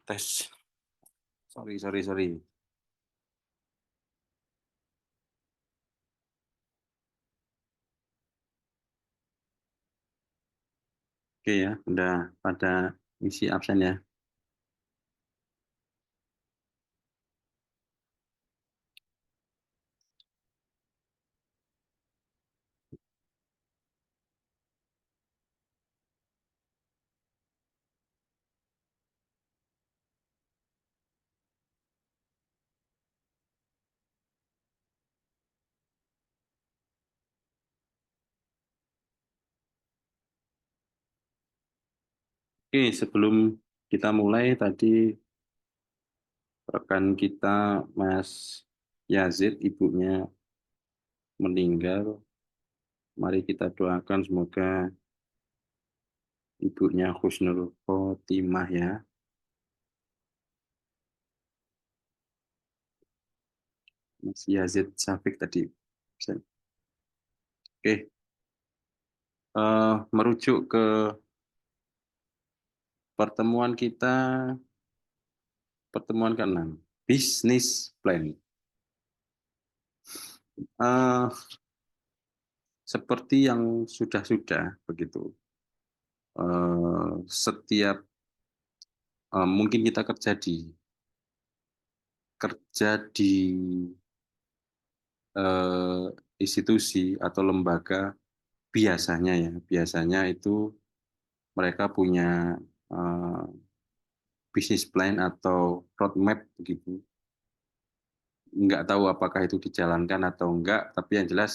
Tes. Sorry, sorry, sorry. Oke ya, udah pada isi absen ya. Oke, sebelum kita mulai tadi rekan kita Mas Yazid, ibunya meninggal. Mari kita doakan semoga ibunya Husnul Khotimah ya. Mas Yazid Syafiq tadi. Oke, merujuk ke pertemuan kita, pertemuan ke-6, bisnis plan. Eh, Seperti yang sudah-sudah begitu. Setiap mungkin kita kerja di eh, institusi atau lembaga biasanya ya, biasanya itu mereka punya eh, bisnis plan atau roadmap begitu. Nggak tahu apakah itu dijalankan atau enggak, tapi yang jelas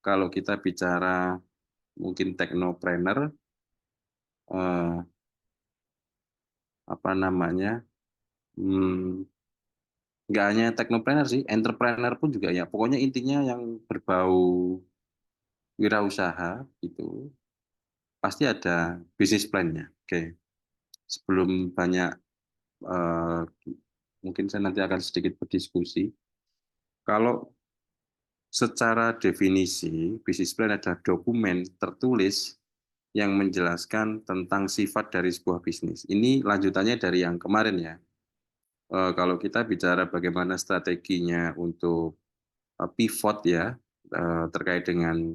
kalau kita bicara mungkin teknopreneur, eh, apa namanya, hmm, nggak hanya teknopreneur sih, entrepreneur pun juga ya. Pokoknya intinya yang berbau wirausaha itu pasti ada bisnis plan-nya. Oke, sebelum banyak eh, mungkin saya nanti akan sedikit berdiskusi. Kalau secara definisi, bisnis plan adalah dokumen tertulis yang menjelaskan tentang sifat dari sebuah bisnis. Ini lanjutannya dari yang kemarin ya. Kalau kita bicara bagaimana strateginya untuk pivot ya, terkait dengan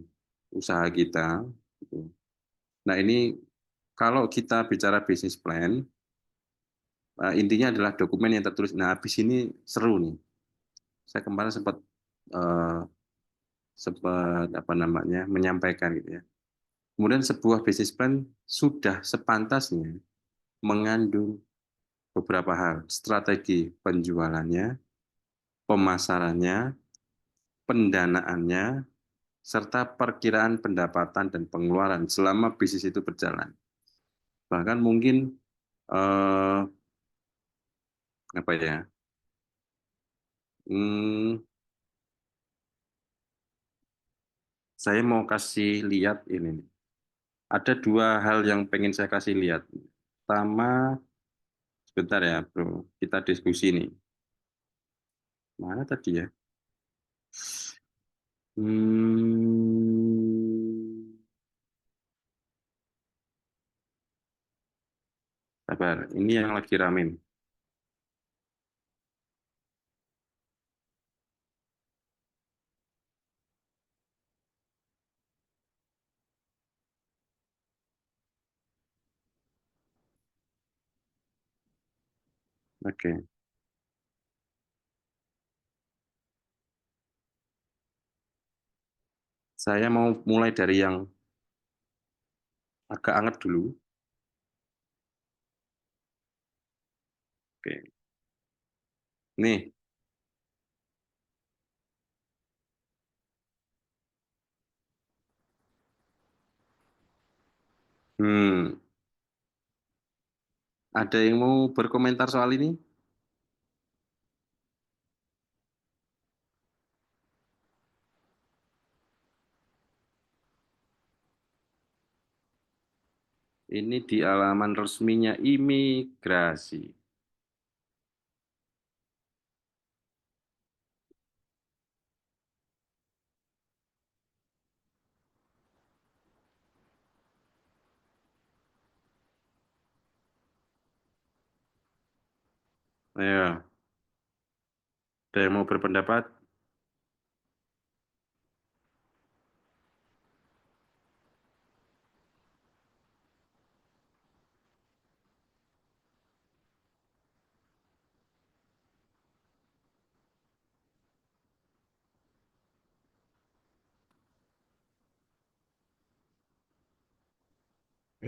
usaha kita. Gitu. Nah ini kalau kita bicara bisnis plan, intinya adalah dokumen yang tertulis. Nah habis ini seru nih. Saya kemarin eh, sempat apa namanya menyampaikan gitu ya. Kemudian sebuah bisnis plan sudah sepantasnya mengandung beberapa hal, strategi penjualannya, pemasarannya, pendanaannya, serta perkiraan pendapatan dan pengeluaran selama bisnis itu berjalan. Bahkan mungkin eh, apa ya? Hmm, saya mau kasih lihat ini nih. Ada dua hal yang pengen saya kasih lihat. Pertama, sebentar ya, bro. Kita diskusi nih. Mana tadi ya? Hmm, sabar. Ini yang lagi rame nih. Oke. Saya mau mulai dari yang agak anget dulu. Oke. Nih, hmm, ada yang mau berkomentar soal ini? Ini di alaman resminya imigrasi. Ayo, ada yang mau berpendapat?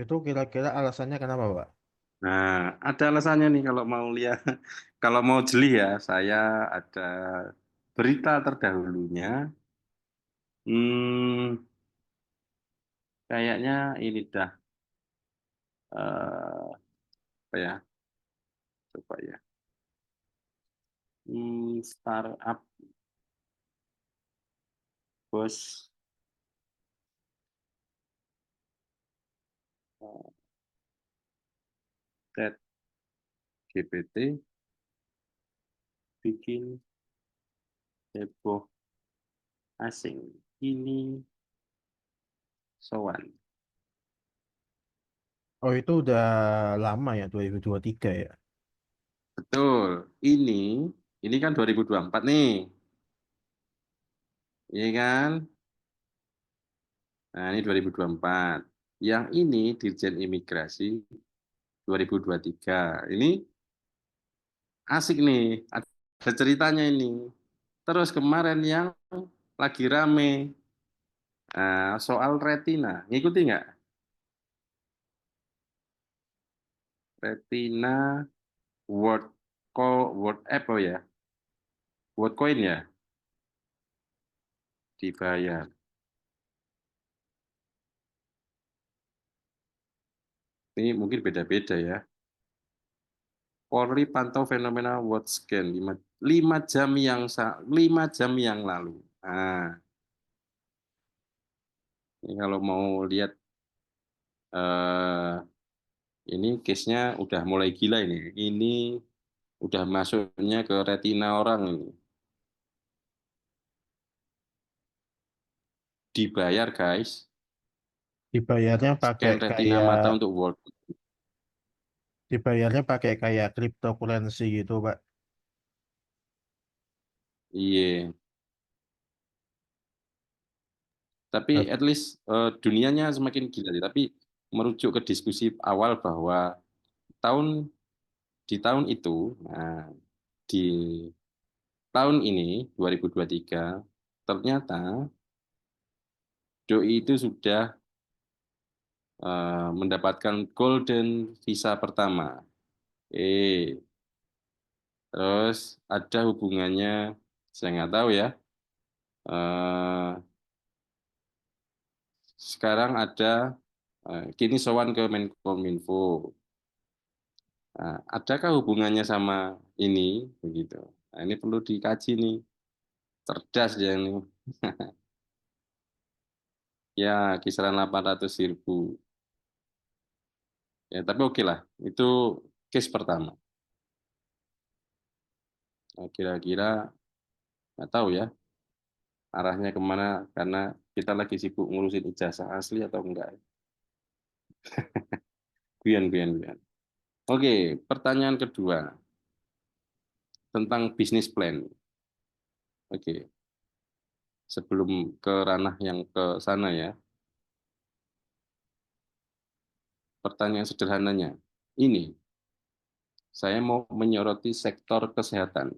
Itu kira-kira alasannya kenapa, Pak? Nah, ada alasannya nih kalau mau lihat, kalau mau jeli ya, saya ada berita terdahulunya. Hmm, kayaknya ini dah, apa ya, coba ya. Startup bos Chat GPT bikin heboh asing. Ini sowan. Oh, itu udah lama ya, 2023 ya. Betul. Ini kan 2024 nih. Iya kan? Nah, ini 2024. Yang ini Dirjen Imigrasi 2023. Ini asik nih. Ada ceritanya ini. Terus kemarin yang lagi rame soal retina. Ngikuti nggak? Retina World World App oh ya. World Coin ya dibayar. Ini mungkin beda-beda ya. Polri pantau fenomena World Scan 5 jam yang lalu. Nah, ini kalau mau lihat eh, ini case-nya udah mulai gila ini. Ini udah masuknya ke retina orang ini. Dibayar guys. Dibayarnya pakai Scan retina kayak mata untuk World. dibayarnya pakai kayak cryptocurrency gitu, Pak. Iya. Tapi Nah, at least dunianya semakin gila sih. Tapi merujuk ke diskusi awal bahwa tahun di tahun itu, nah, di tahun ini 2023 ternyata doi itu sudah mendapatkan golden visa pertama. Terus ada hubungannya, saya nggak tahu ya. eh, Sekarang ada kini sowan ke Menkominfo. Nah, adakah hubungannya sama ini begitu? Nah, ini perlu dikaji nih. Cerdas dia nih. Ya, kisaran 800.000. Ya, tapi oke lah. Itu case pertama. Nah, kira-kira nggak tahu ya arahnya kemana karena kita lagi sibuk ngurusin ijazah asli atau enggak. Guyan, guyan, guyan. Oke, pertanyaan kedua tentang bisnis plan. Oke, sebelum ke ranah yang ke sana ya, pertanyaan sederhananya. Ini, saya mau menyoroti sektor kesehatan.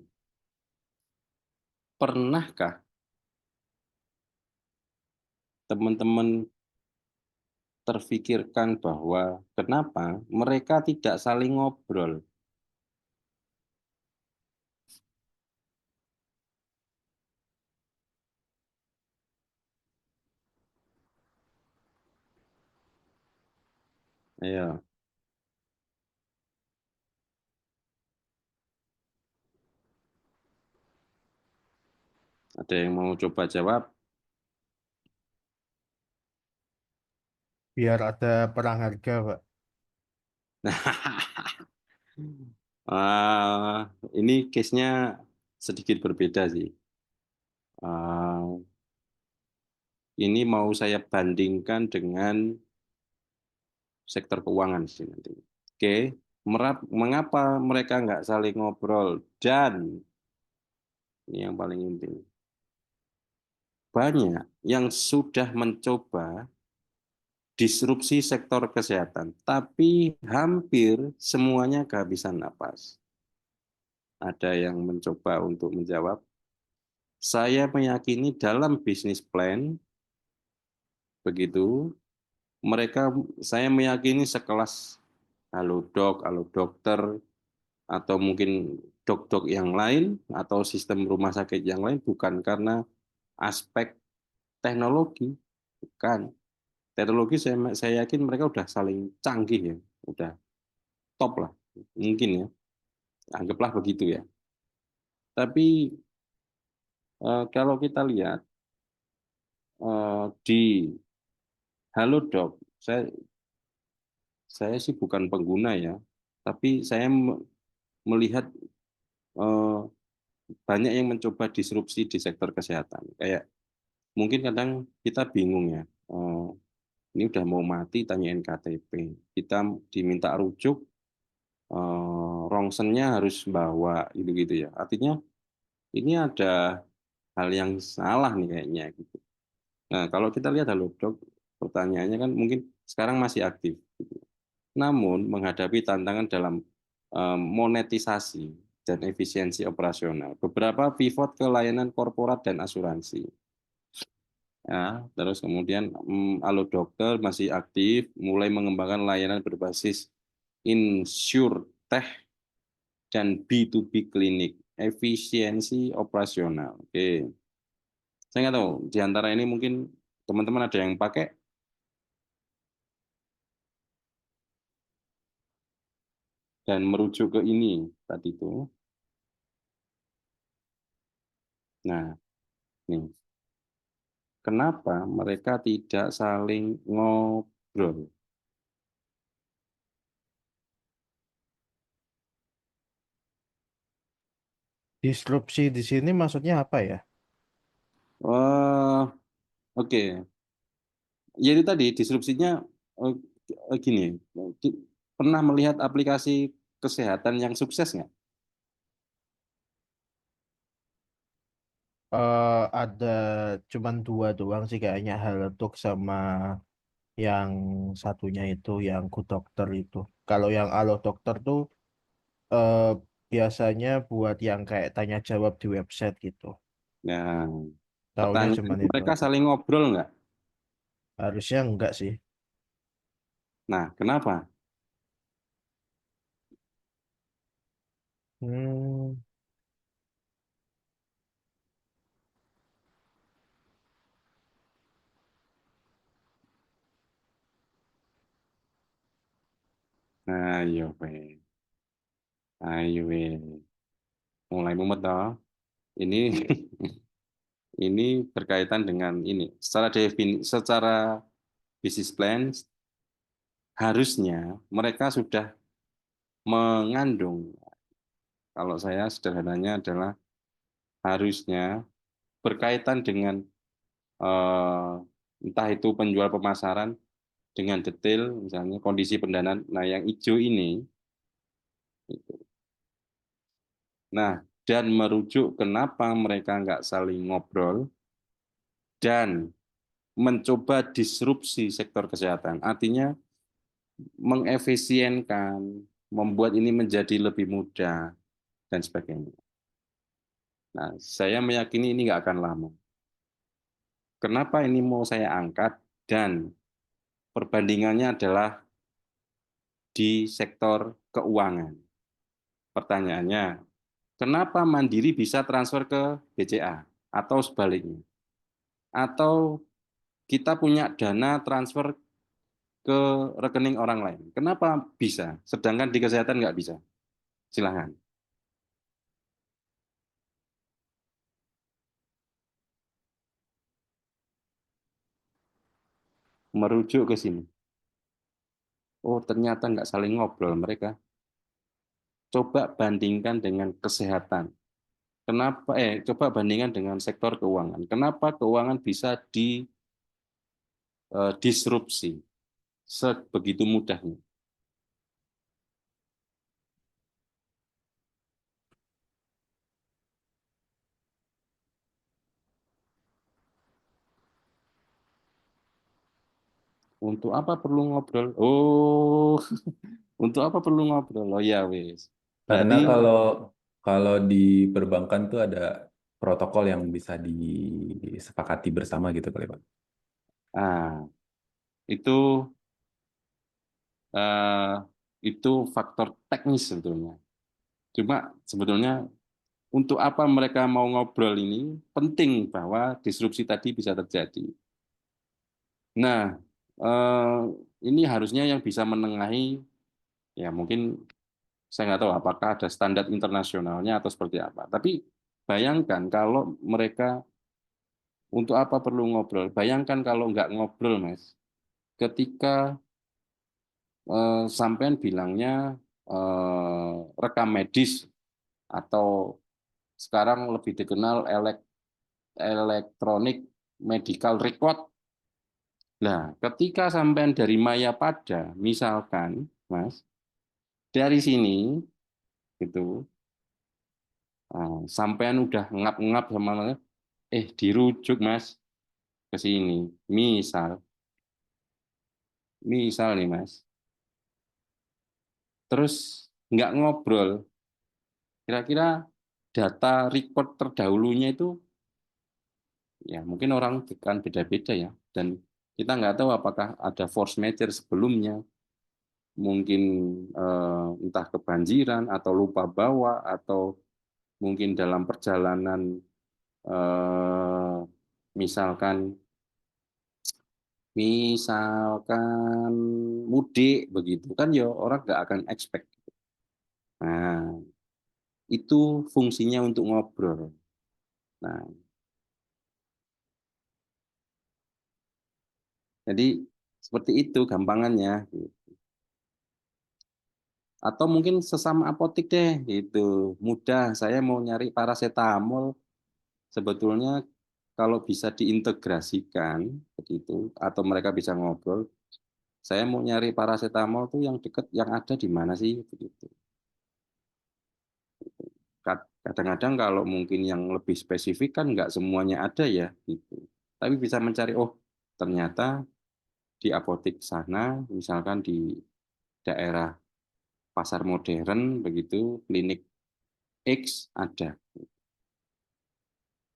Pernahkah teman-teman terfikirkan bahwa kenapa mereka tidak saling ngobrol? Ayo, ada yang mau coba jawab? biar ada perang harga, Pak. Ini case-nya sedikit berbeda sih. Ah, ini mau saya bandingkan dengan sektor keuangan sih nanti. Oke, Mengapa mereka nggak saling ngobrol? Dan ini yang paling penting, banyak yang sudah mencoba disrupsi sektor kesehatan, tapi hampir semuanya kehabisan napas. Ada yang mencoba untuk menjawab, saya meyakini dalam bisnis plan, begitu, mereka, saya meyakini sekelas Halodoc, Halo Dokter, atau mungkin dok-dok yang lain, atau sistem rumah sakit yang lain, bukan karena aspek teknologi, bukan. Teknologi saya yakin mereka udah saling canggih ya, udah top lah, mungkin ya, anggaplah begitu ya. Tapi kalau kita lihat di Halodoc, saya sih bukan pengguna ya, tapi saya melihat eh, banyak yang mencoba disrupsi di sektor kesehatan. Kayak mungkin kadang kita bingung ya, ini udah mau mati tanyain KTP, kita diminta rujuk, rongsennya harus bawa gitu-gitu ya. Artinya ini ada hal yang salah nih kayaknya gitu. Nah, kalau kita lihat Halodoc, pertanyaannya kan mungkin sekarang masih aktif, gitu. Namun menghadapi tantangan dalam monetisasi dan efisiensi operasional, beberapa pivot ke layanan korporat dan asuransi. Ya, terus kemudian Halo Dokter masih aktif, mulai mengembangkan layanan berbasis insurtech dan B2B klinik, efisiensi operasional. Oke, saya nggak tahu di antara ini mungkin teman-teman ada yang pakai dan merujuk ke ini tadi itu. Nah, nih, kenapa mereka tidak saling ngobrol? Disrupsi di sini maksudnya apa ya? Oh, oke. Jadi tadi disrupsinya eh, gini, ki- pernah melihat aplikasi kesehatan yang sukses nggak? Ada cuman dua doang sih kayaknya, Halodoc sama yang satunya itu yang Good Dokter itu. Kalau yang Halo Dokter tuh eh, biasanya buat yang kayak tanya jawab di website gitu. Nah, Taunya pertanyaan cuman itu mereka aja. saling ngobrol nggak? Harusnya enggak sih. Nah, kenapa? Hmm, Ayo, weh. Ayo, weh. Mulai mumet toh. Ini ini berkaitan dengan ini. Secara bisnis plan, harusnya mereka sudah mengandung. Kalau saya sederhananya adalah harusnya berkaitan dengan entah itu penjual pemasaran dengan detail, misalnya kondisi pendanaan. Nah, yang hijau ini, itu. Nah, dan merujuk kenapa mereka nggak saling ngobrol dan mencoba disrupsi sektor kesehatan. Artinya mengefisienkan, membuat ini menjadi lebih mudah, dan sebagainya. Nah, saya meyakini ini nggak akan lama. Kenapa ini mau saya angkat? Dan perbandingannya adalah di sektor keuangan. Pertanyaannya, kenapa Mandiri bisa transfer ke BCA atau sebaliknya? Atau kita punya dana transfer ke rekening orang lain. Kenapa bisa? Sedangkan di kesehatan nggak bisa. Silahkan. Merujuk ke sini. Oh, ternyata nggak saling ngobrol mereka. Coba bandingkan dengan kesehatan. Coba bandingkan dengan sektor keuangan. Kenapa keuangan bisa disrupsi sebegitu mudahnya? Untuk apa perlu ngobrol? Oh, untuk apa perlu ngobrol? Oh ya wes. Karena Berarti kalau kalau di perbankan tuh ada protokol yang bisa disepakati bersama gitu kali Pak. ah itu eh, itu faktor teknis sebetulnya. Cuma sebetulnya untuk apa mereka mau ngobrol ini penting bahwa disrupsi tadi bisa terjadi. Nah, eh, ini harusnya yang bisa menengahi ya mungkin saya nggak tahu apakah ada standar internasionalnya atau seperti apa. Tapi bayangkan kalau mereka untuk apa perlu ngobrol? Bayangkan kalau nggak ngobrol, Mas. Ketika sampean bilangnya rekam medis atau sekarang lebih dikenal elektronik medical record. Nah, ketika sampean dari Mayapada, misalkan, Mas, dari sini gitu, sampean udah ngap-ngap sama dirujuk, Mas, ke sini. Misal, misal nih, Mas. Terus nggak ngobrol, kira-kira data record terdahulunya itu ya mungkin orang kan beda-beda ya. Dan kita nggak tahu apakah ada force majeure sebelumnya, mungkin entah kebanjiran atau lupa bawa atau mungkin dalam perjalanan eh, misalkan misalkan mudik begitu kan ya orang nggak akan expect. Nah, itu fungsinya untuk ngobrol. Nah, jadi seperti itu gampangannya. Atau mungkin sesama apotik deh, gitu. Mudah, saya mau nyari paracetamol, sebetulnya kalau bisa diintegrasikan begitu, atau mereka bisa ngobrol, saya mau nyari paracetamol tuh yang dekat, yang ada di mana sih, begitu. Kadang-kadang kalau mungkin yang lebih spesifik kan nggak semuanya ada ya, gitu. Tapi bisa mencari, oh ternyata di apotik sana, misalkan di daerah pasar modern begitu, klinik X ada.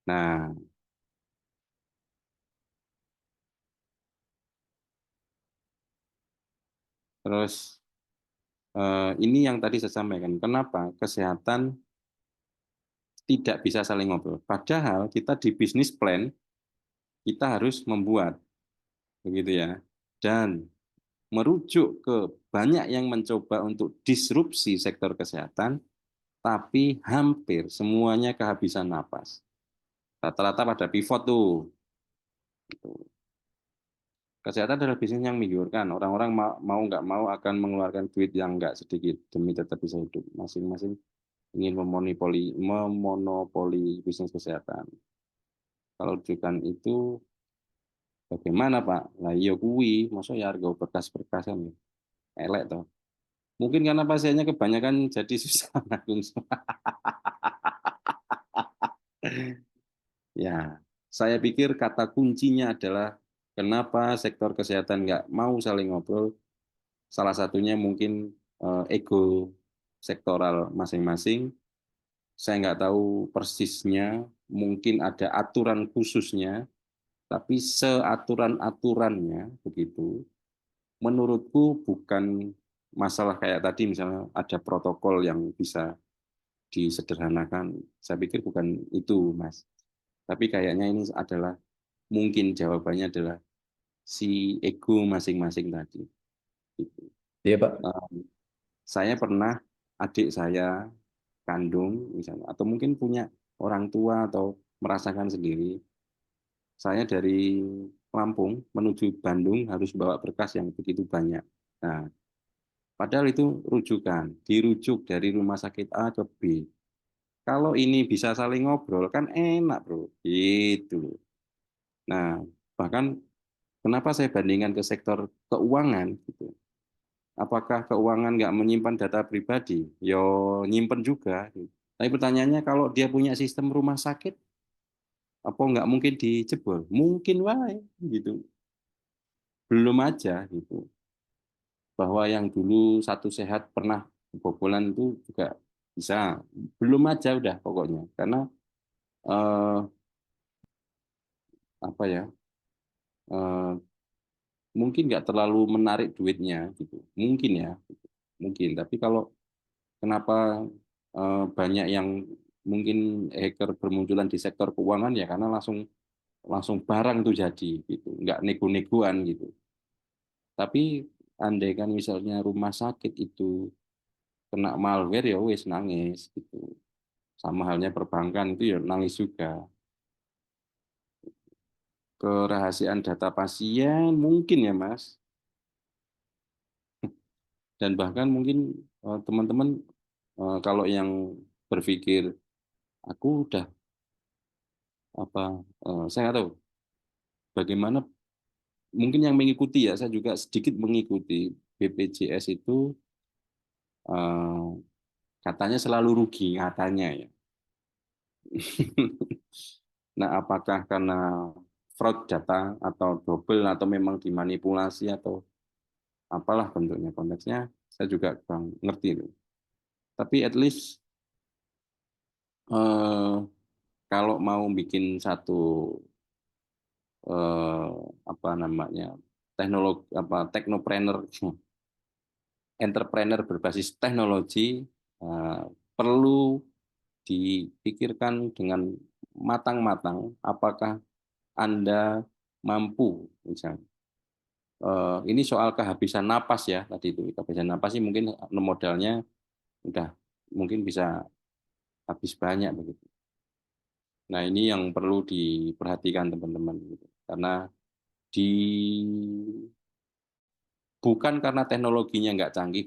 Nah, terus ini yang tadi saya sampaikan, kenapa kesehatan tidak bisa saling ngobrol. Padahal kita di bisnis plan, kita harus membuat, begitu ya. Dan merujuk ke banyak yang mencoba untuk disrupsi sektor kesehatan, tapi hampir semuanya kehabisan napas. Rata-rata pada pivot tuh. Kesehatan adalah bisnis yang menggiurkan. Orang-orang mau nggak mau akan mengeluarkan duit yang nggak sedikit demi tetap bisa hidup. Masing-masing ingin memonopoli bisnis kesehatan. Kalau rujukan itu bagaimana Pak? Lah iya kuwi, masa ya harga berkas-berkasan ya. Elek toh. Mungkin karena pasiennya kebanyakan jadi susah nanggung. Ya, saya pikir kata kuncinya adalah kenapa sektor kesehatan nggak mau saling ngobrol. Salah satunya mungkin ego sektoral masing-masing. Saya nggak tahu persisnya, mungkin ada aturan khususnya, tapi seaturan-aturannya begitu, menurutku bukan masalah kayak tadi misalnya ada protokol yang bisa disederhanakan. Saya pikir bukan itu, Mas. Tapi kayaknya ini adalah mungkin jawabannya adalah si ego masing-masing tadi. Gitu. Iya Pak. Saya pernah adik saya kandung misalnya, atau mungkin punya orang tua atau merasakan sendiri. Saya dari Lampung menuju Bandung harus bawa berkas yang begitu banyak. Nah, padahal itu rujukan, dirujuk dari rumah sakit A ke B. Kalau ini bisa saling ngobrol kan enak, Bro. Gitu. Nah, bahkan kenapa saya bandingkan ke sektor keuangan gitu. Apakah keuangan nggak menyimpan data pribadi? Yo, nyimpen juga. Gitu. Tapi pertanyaannya kalau dia punya sistem rumah sakit, apa nggak mungkin dijebol? Mungkin wae gitu. belum aja gitu. Bahwa yang dulu satu sehat pernah kebobolan itu juga bisa. Belum aja udah pokoknya. Karena eh, apa ya? eh, Mungkin nggak terlalu menarik duitnya gitu. Mungkin ya, gitu. Mungkin. Tapi kalau kenapa banyak yang mungkin hacker bermunculan di sektor keuangan ya karena langsung langsung barang tuh jadi gitu, nggak nego-negoan gitu. Tapi andai kan misalnya rumah sakit itu kena malware ya wes nangis gitu. Sama halnya perbankan itu ya nangis juga. Kerahasiaan data pasien mungkin ya Mas. Dan bahkan mungkin teman-teman kalau yang berpikir aku udah apa saya nggak tahu bagaimana mungkin yang mengikuti ya saya juga sedikit mengikuti BPJS itu eh, katanya selalu rugi katanya ya. Nah, apakah karena fraud data atau double atau memang dimanipulasi atau apalah bentuknya konteksnya, saya juga kurang ngerti itu. Tapi at least eh, kalau mau bikin satu eh, apa namanya teknologi apa teknopreneur entrepreneur berbasis teknologi eh, perlu dipikirkan dengan matang-matang apakah Anda mampu misalnya. Ini soal kehabisan napas ya tadi itu kehabisan napas sih mungkin modalnya udah mungkin bisa habis banyak begitu. Nah ini yang perlu diperhatikan teman-teman gitu. Karena di bukan karena teknologinya nggak canggih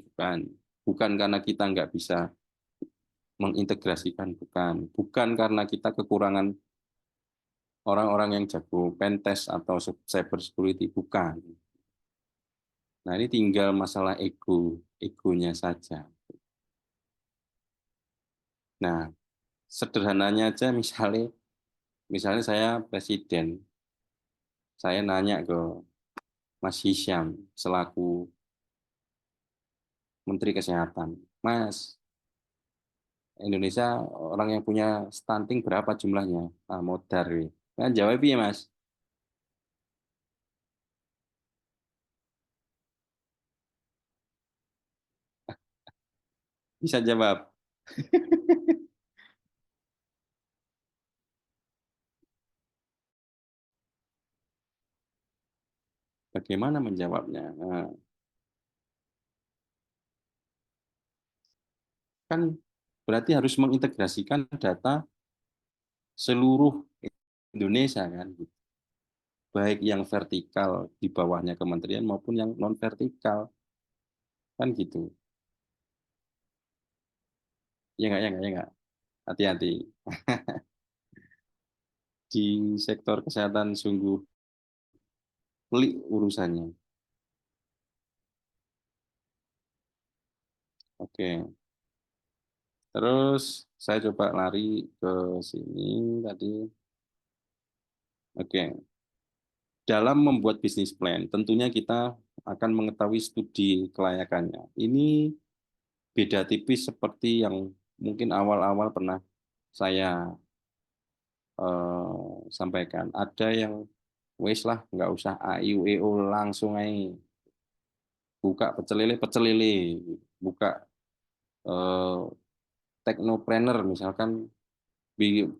bukan karena kita nggak bisa mengintegrasikan bukan karena kita kekurangan orang-orang yang jago pentest atau cyber security bukan. Nah ini tinggal masalah egonya saja. Nah sederhananya aja misalnya saya presiden, saya nanya ke Mas Hisham selaku Menteri Kesehatan, Mas, Indonesia orang yang punya stunting berapa jumlahnya? Ah, modar. Kan jawab ya Mas. Bisa jawab. Bagaimana menjawabnya? Nah, kan berarti harus mengintegrasikan data seluruh Indonesia kan, baik yang vertikal di bawahnya kementerian maupun yang non vertikal kan gitu. Ya nggak, ya nggak, ya nggak. Hati-hati di sektor kesehatan sungguh pelik urusannya. Oke, terus saya coba lari ke sini tadi. Oke, dalam membuat bisnis plan, tentunya kita akan mengetahui studi kelayakannya. Ini beda tipis seperti yang mungkin awal-awal pernah saya sampaikan. Ada yang wes lah, nggak usah A I U E O langsung aja buka pecel lele, buka eh, teknopreneur misalkan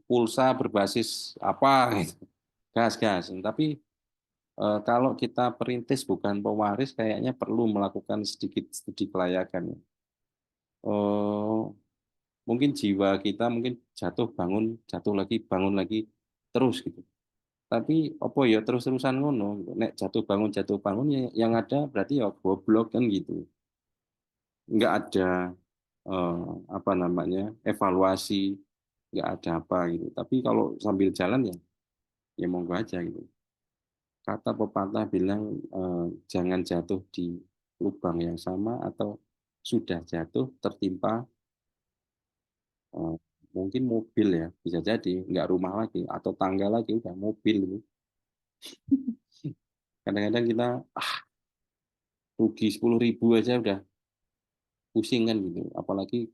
pulsa berbasis apa gitu. Gas. Tapi kalau kita perintis bukan pewaris, kayaknya perlu melakukan sedikit studi kelayakan. Oh, mungkin jiwa kita mungkin jatuh lagi terus gitu. Tapi apa ya terus-terusan ngono, nek jatuh bangun ya, yang ada berarti ya goblok kan gitu. Nggak ada eh, apa namanya evaluasi, nggak ada apa gitu. Tapi kalau sambil jalan ya monggo aja gitu. Kata pepatah bilang jangan jatuh di lubang yang sama atau sudah jatuh tertimpa eh, mungkin mobil ya bisa jadi nggak rumah lagi atau tangga lagi udah mobil gitu. Kadang-kadang kita rugi 10.000 aja udah pusing kan gitu. Apalagi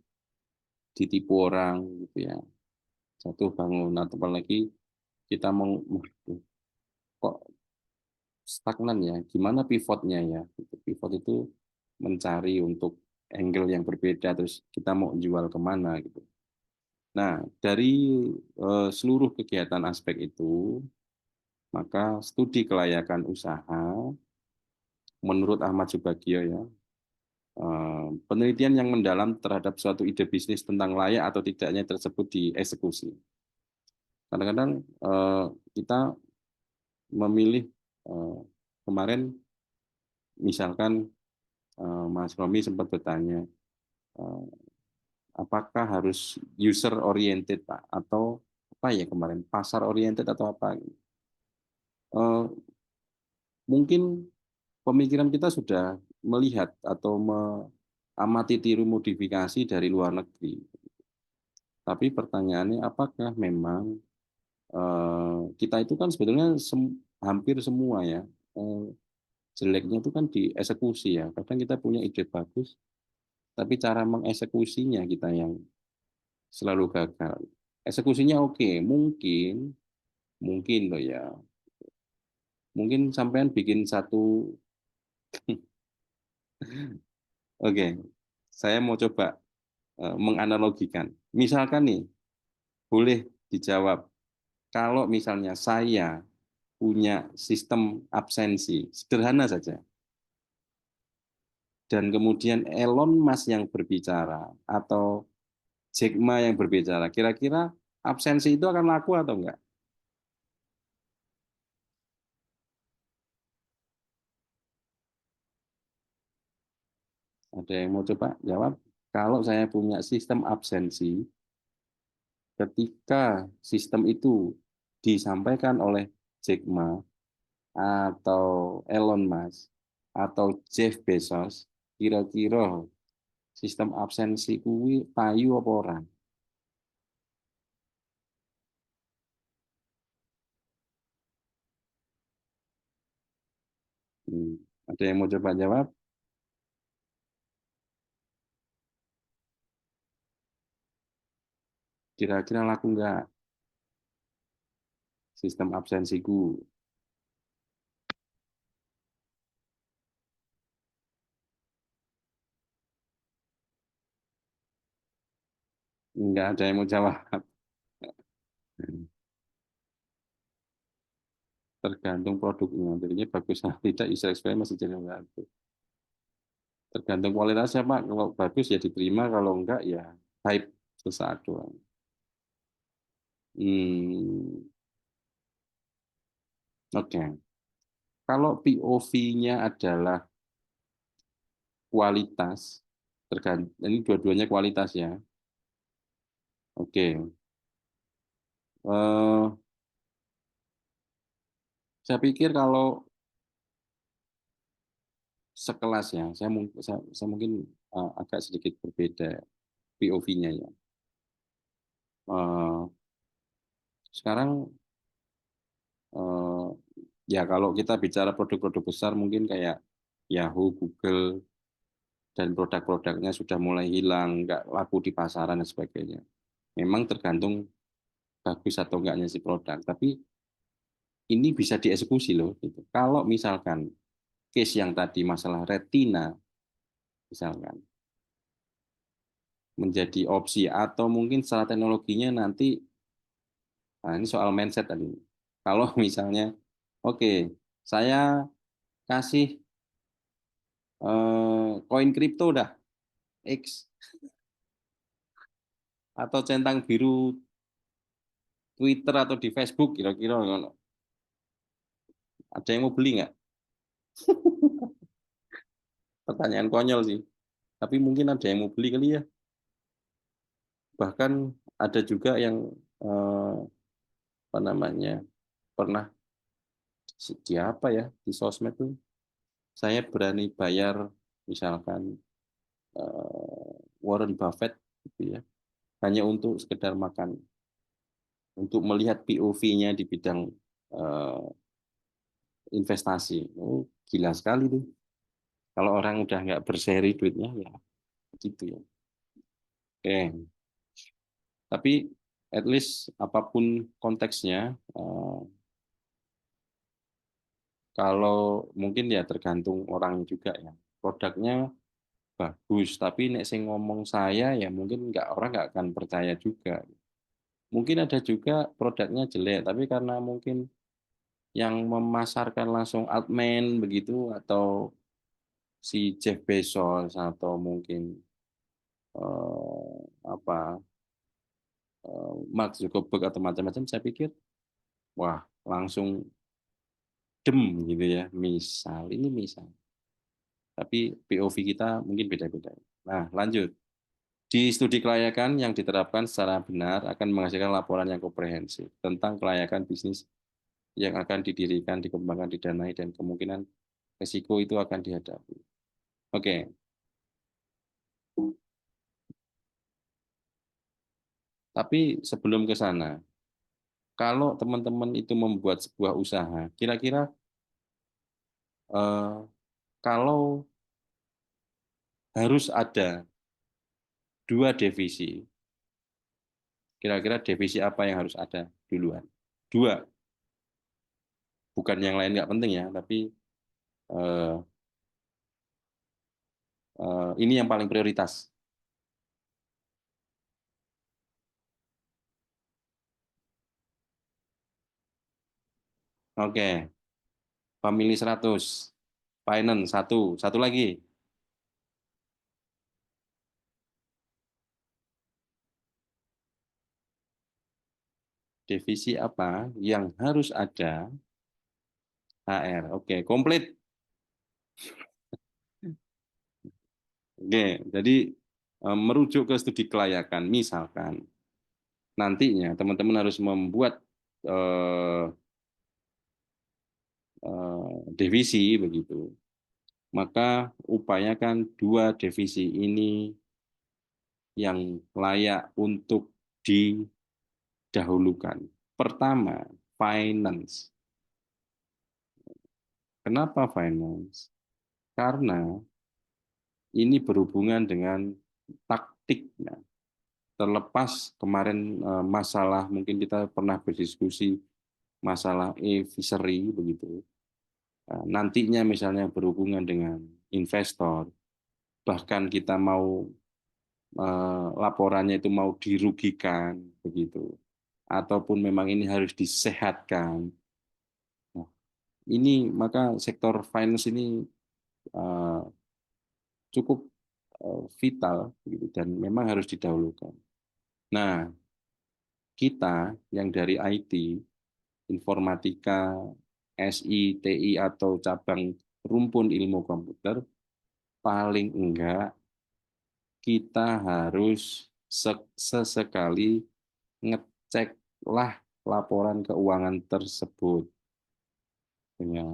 ditipu orang gitu ya. Jatuh bangun. Nah, apalagi kita mau kok stagnan ya. Gimana pivotnya ya? Gitu. Pivot itu mencari untuk angle yang berbeda. Terus kita mau jual kemana gitu. Nah, dari seluruh kegiatan aspek itu, maka studi kelayakan usaha menurut Ahmad Subagio ya, penelitian yang mendalam terhadap suatu ide bisnis tentang layak atau tidaknya tersebut dieksekusi. Kadang-kadang kita memilih kemarin misalkan Mas Romi sempat bertanya apakah harus user oriented Pak atau apa ya kemarin pasar oriented atau apa? Mungkin pemikiran kita sudah melihat atau mengamati tiru modifikasi dari luar negeri. Tapi pertanyaannya apakah memang kita itu kan sebetulnya hampir semua ya jeleknya itu kan dieksekusi ya. Kadang kita punya ide bagus, tapi cara mengeksekusinya kita yang selalu gagal. Eksekusinya oke, mungkin mungkin loh ya. Mungkin sampean bikin satu oke. Saya mau coba menganalogikan. Misalkan nih, boleh dijawab kalau misalnya saya punya sistem absensi, sederhana saja, dan kemudian Elon Musk yang berbicara atau Jack Ma yang berbicara, kira-kira absensi itu akan laku atau enggak? Ada yang mau coba jawab? Kalau saya punya sistem absensi, ketika sistem itu disampaikan oleh Jack Ma atau Elon Musk atau Jeff Bezos, kira-kira sistem absensi kuwi payu apa ora? Hmm. Ada yang mau coba jawab? Kira-kira laku nggak sistem absensiku? Nggak ada yang mau jawab. Tergantung produknya. Jadinya bagus atau tidak user experience masih jadi satu. Tergantung kualitasnya Pak. Kalau bagus ya diterima, kalau enggak ya hype sesaat doang. Hmm, oke. Kalau POV-nya adalah kualitas, tergantung ini dua-duanya kualitas ya. Oke. Eh, saya pikir kalau sekelas ya, saya mungkin agak sedikit berbeda POV-nya ya. Eh, sekarang eh, ya kalau kita bicara produk-produk besar mungkin kayak Yahoo, Google, dan produk-produknya sudah mulai hilang, nggak laku di pasaran dan sebagainya. Memang tergantung bagus atau enggaknya si produk, tapi ini bisa dieksekusi loh. Gitu. Kalau misalkan case yang tadi masalah retina, misalkan menjadi opsi atau mungkin secara teknologinya nanti, nah ini soal mindset tadi. Kalau misalnya, oke, saya kasih koin kripto dah X atau centang biru Twitter atau di Facebook kira-kira ada yang mau beli nggak? Pertanyaan konyol sih. Tapi mungkin ada yang mau beli kali ya. Bahkan ada juga yang apa namanya pernah di apa ya di sosmed tuh saya berani bayar misalkan Warren Buffett gitu ya hanya untuk sekedar makan untuk melihat POV-nya di bidang eh, investasi. Oh, gila sekali tuh. Kalau orang udah nggak berseri duitnya, ya gitu ya. Oke, tapi at least apapun konteksnya, kalau mungkin ya tergantung orang juga ya. Produknya bagus, tapi nek sing ngomong saya ya mungkin orang nggak akan percaya juga. Mungkin ada juga produknya jelek, tapi karena mungkin yang memasarkan langsung Altman begitu atau si Jeff Bezos atau mungkin apa Mark Zuckerberg atau macam-macam, saya pikir wah langsung dem gitu ya. Misal, tapi POV kita mungkin beda-beda. Nah, lanjut. Di studi kelayakan yang diterapkan secara benar akan menghasilkan laporan yang komprehensif tentang kelayakan bisnis yang akan didirikan, dikembangkan, didanai, dan kemungkinan risiko itu akan dihadapi. Oke, tapi sebelum ke sana, kalau teman-teman itu membuat sebuah usaha, kira-kira eh, kalau harus ada dua divisi, kira-kira divisi apa yang harus ada duluan? Dua, bukan yang lain nggak penting ya, tapi eh, ini yang paling prioritas. Oke, Family 100, Finance satu lagi. Divisi apa yang harus ada? HR. Oke, komplit. Oke, jadi merujuk ke studi kelayakan, misalkan nantinya teman-teman harus membuat eh, divisi begitu, maka upayakan dua divisi ini yang layak untuk didahulukan. Pertama, finance. Kenapa finance? Karena ini berhubungan dengan taktik. Nah, terlepas kemarin masalah, mungkin kita pernah berdiskusi masalah e-fishery begitu. Nantinya misalnya berhubungan dengan investor, bahkan kita mau laporannya itu mau dirugikan begitu, ataupun memang ini harus disehatkan. Nah, ini maka sektor finance ini eh, cukup vital gitu, dan memang harus didahulukan. Nah, kita yang dari IT, informatika, SI, TI atau cabang rumpun ilmu komputer, paling enggak kita harus sesekali ngeceklah laporan keuangan tersebut. Ya,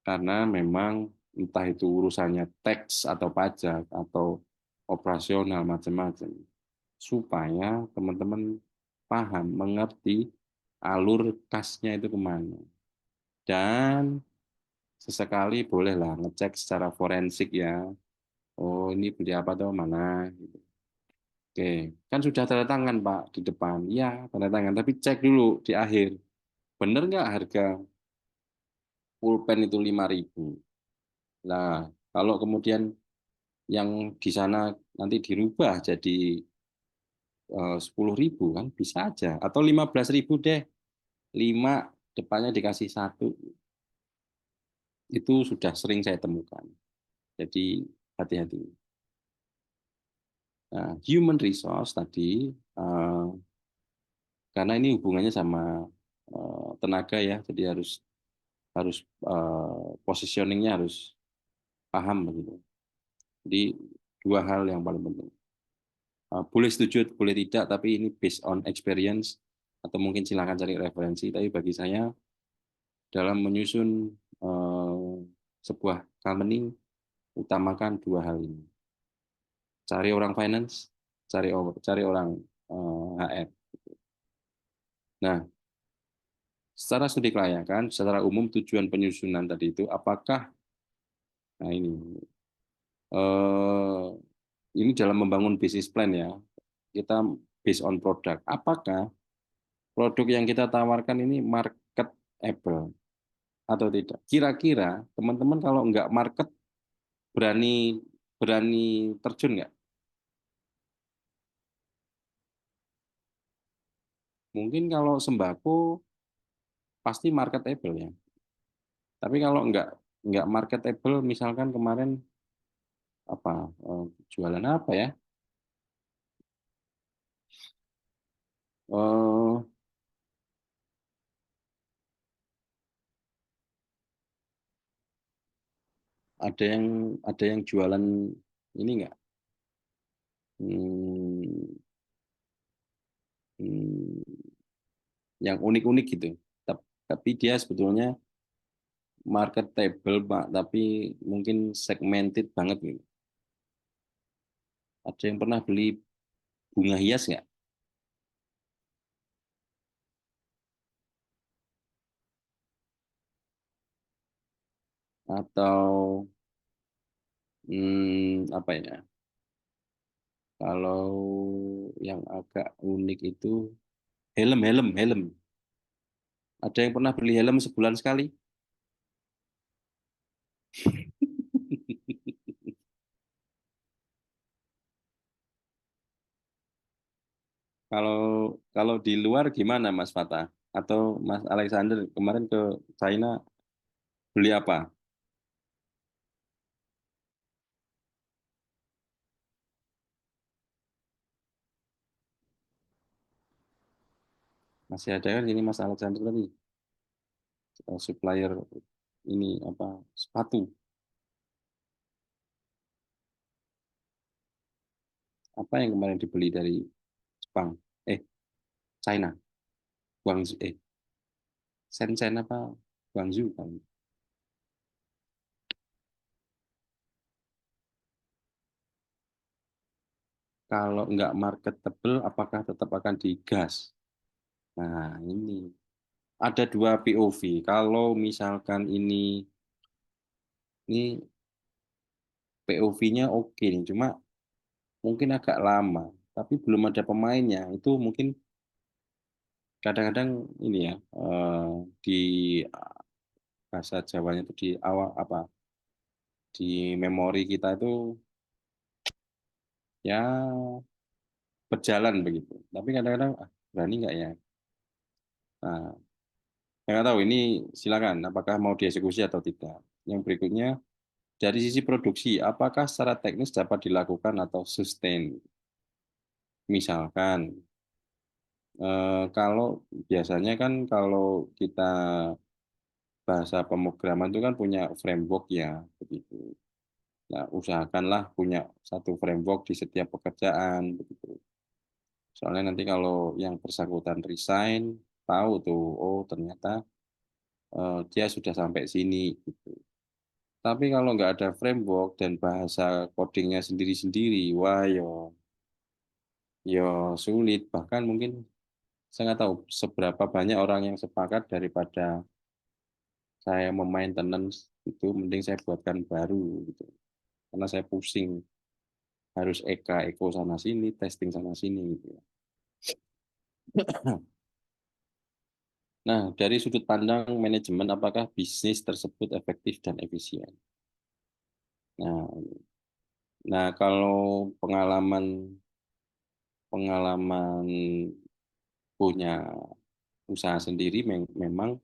karena memang entah itu urusannya teks atau pajak atau operasional macam-macam, supaya teman-teman paham, mengerti alur kasnya itu kemana. Dan sesekali bolehlah ngecek secara forensik ya. Oh, ini beli apa tuh mana? Gitu. Oke, kan sudah tanda tangan Pak di depan. Iya, tanda tangan. Tapi cek dulu di akhir. Bener nggak harga pulpen itu 5.000? Nah, kalau kemudian yang di sana nanti dirubah jadi 10.000 kan bisa aja. Atau 15.000 deh. 5 depannya dikasih satu. Itu sudah sering saya temukan. Jadi hati-hati. Nah, human resource tadi, karena ini hubungannya sama tenaga ya, jadi harus harus positioningnya harus paham begitu. Jadi dua hal yang paling penting. Boleh setuju, boleh tidak, tapi ini based on experience atau mungkin silakan cari referensi. Tapi bagi saya dalam menyusun sebuah company, utamakan dua hal ini. Cari orang finance, cari orang HR. Nah, Secara studi kelayakan, secara umum tujuan penyusunan tadi itu apakah, nah eh, ini dalam membangun bisnis plan ya, kita based on produk. Apakah produk yang kita tawarkan ini marketable atau tidak? Kira-kira teman-teman kalau nggak market berani berani terjun nggak? Mungkin kalau sembako pasti marketable ya. Tapi kalau nggak marketable, misalkan kemarin apa jualan apa ya? Eh, ada yang jualan ini nggak? Hmm, hmm, yang unik-unik gitu. Tapi dia sebetulnya marketable, Pak, tapi mungkin segmented banget gitu. Ada yang pernah beli bunga hias nggak? Atau apa ya? Kalau yang agak unik itu helm, helm, helm. Ada yang pernah beli helm sebulan sekali? Kalau kalau di luar gimana Mas Fatah? Atau Mas Alexander kemarin ke China beli apa? Masih ada kan ini Mas Alexander tadi, supplier ini apa sepatu. Apa yang kemarin dibeli dari Jepang? Eh, China. Guangzhou, Shenzhen apa? Guangzhou kan. Kalau nggak marketable, apakah tetap akan digas? Nah, ini ada dua POV. Kalau misalkan ini POV-nya oke nih, cuma mungkin agak lama, tapi belum ada pemainnya. Itu mungkin kadang-kadang ini ya, di bahasa Jawanya itu di awal apa, di memori kita itu ya berjalan begitu. Tapi kadang-kadang berani nggak ya? Nah, saya nggak tahu ini, silakan apakah mau dieksekusi atau tidak. Yang berikutnya, dari sisi produksi, apakah secara teknis dapat dilakukan atau sustain? Misalkan, kalau biasanya kan kalau kita bahasa pemrograman itu kan punya framework ya, begitu. Nah, usahakanlah punya satu framework di setiap pekerjaan, begitu. Soalnya nanti kalau yang bersangkutan resign, tahu tuh, oh ternyata dia sudah sampai sini, gitu. Tapi kalau nggak ada framework dan bahasa codingnya sendiri-sendiri, wah yo sulit. Bahkan mungkin saya nggak tahu seberapa banyak orang yang sepakat daripada saya memaintenance itu, mending saya buatkan baru gitu. Karena saya pusing harus eko sana sini, testing sana sini gitu ya. Nah, dari sudut pandang manajemen, apakah bisnis tersebut efektif dan efisien? Nah, kalau pengalaman pengalaman punya usaha sendiri memang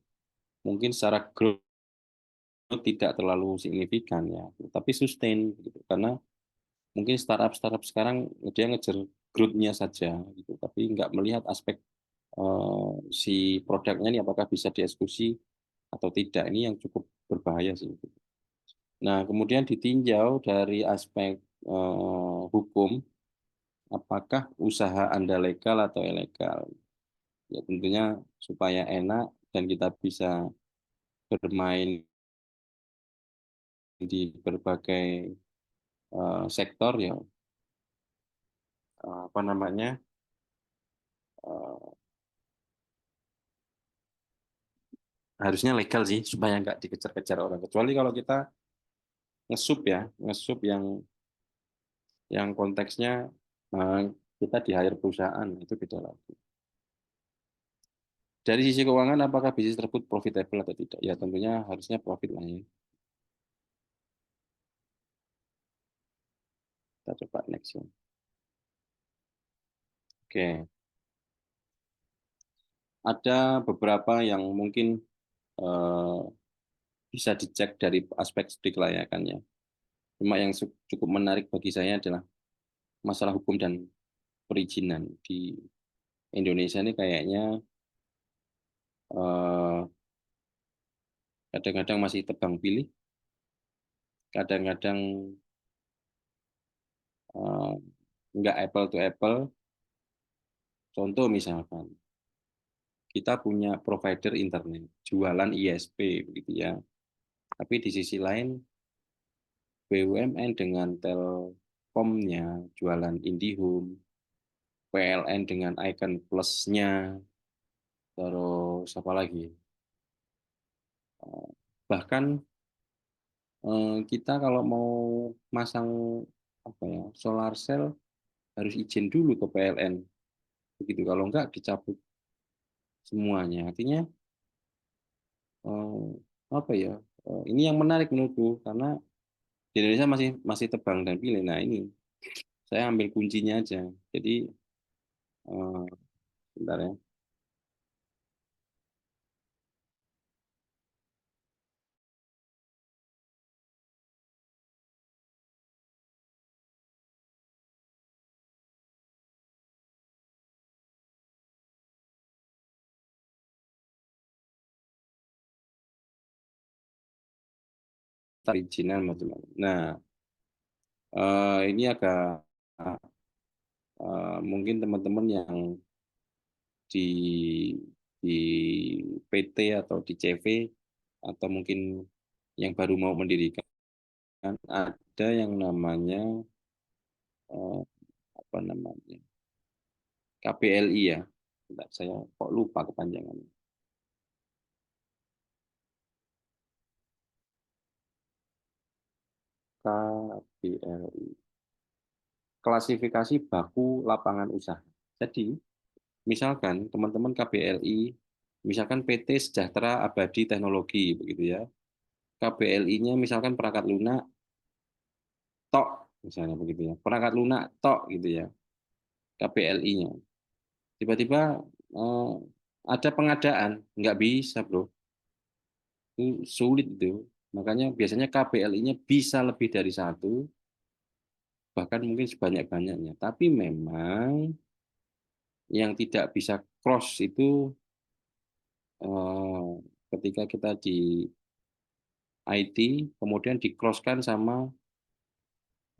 mungkin secara growth tidak terlalu signifikan ya, tapi sustain gitu. Karena mungkin startup sekarang dia ngejar growth-nya saja gitu, tapi nggak melihat aspek si produknya ini apakah bisa dieksekusi atau tidak. Ini yang cukup berbahaya sih. Nah, kemudian ditinjau dari aspek hukum, apakah usaha Anda legal atau ilegal? Ya tentunya supaya enak dan kita bisa bermain di berbagai sektor ya, apa namanya, eh, harusnya legal sih supaya nggak dikejar-kejar orang. Kecuali kalau kita ngesup ya, ngesup yang konteksnya eh, kita di hire perusahaan itu beda lagi. Dari sisi keuangan, apakah bisnis tersebut profitable atau tidak? Ya tentunya harusnya profit lah ya. Kita coba next ya. Oke, ada beberapa yang mungkin eh, bisa dicek dari aspek studi kelayakannya. Cuma yang cukup menarik bagi saya adalah masalah hukum dan perizinan di Indonesia ini kayaknya eh, kadang-kadang masih tebang pilih, kadang-kadang eh, nggak apple to apple. Contoh misalkan, kita punya provider internet, jualan ISP, begitu ya. Tapi di sisi lain, BUMN dengan Telkomnya, jualan IndiHome, PLN dengan Icon Plus-nya, terus apa lagi? Bahkan kita kalau mau masang apa ya, solar cell harus izin dulu ke PLN, begitu. Kalau enggak dicabut semuanya. Artinya eh, apa ya? Ini yang menarik menurutku karena di Indonesia masih masih tebang dan pilih. Nah ini saya ambil kuncinya aja. Jadi bentar ya. Perizinan macam-macam. Nah ini agak mungkin teman-teman yang di PT atau di CV atau mungkin yang baru mau mendirikan ada yang namanya eh, apa namanya KPLI ya. Bentar, saya kok lupa kepanjangannya. KPLI. Klasifikasi baku lapangan usaha. Jadi, misalkan teman-teman KBLI, misalkan PT Sejahtera Abadi Teknologi, begitu ya. KBLI-nya misalkan perangkat lunak tok, misalnya begitu ya. Perangkat lunak tok, gitu ya. KBLI-nya. Tiba-tiba eh, ada pengadaan, nggak bisa, bro. Itu sulit itu. Makanya biasanya KBLI-nya bisa lebih dari satu, bahkan mungkin sebanyak-banyaknya. Tapi memang yang tidak bisa cross itu ketika kita di IT, kemudian di-cross-kan sama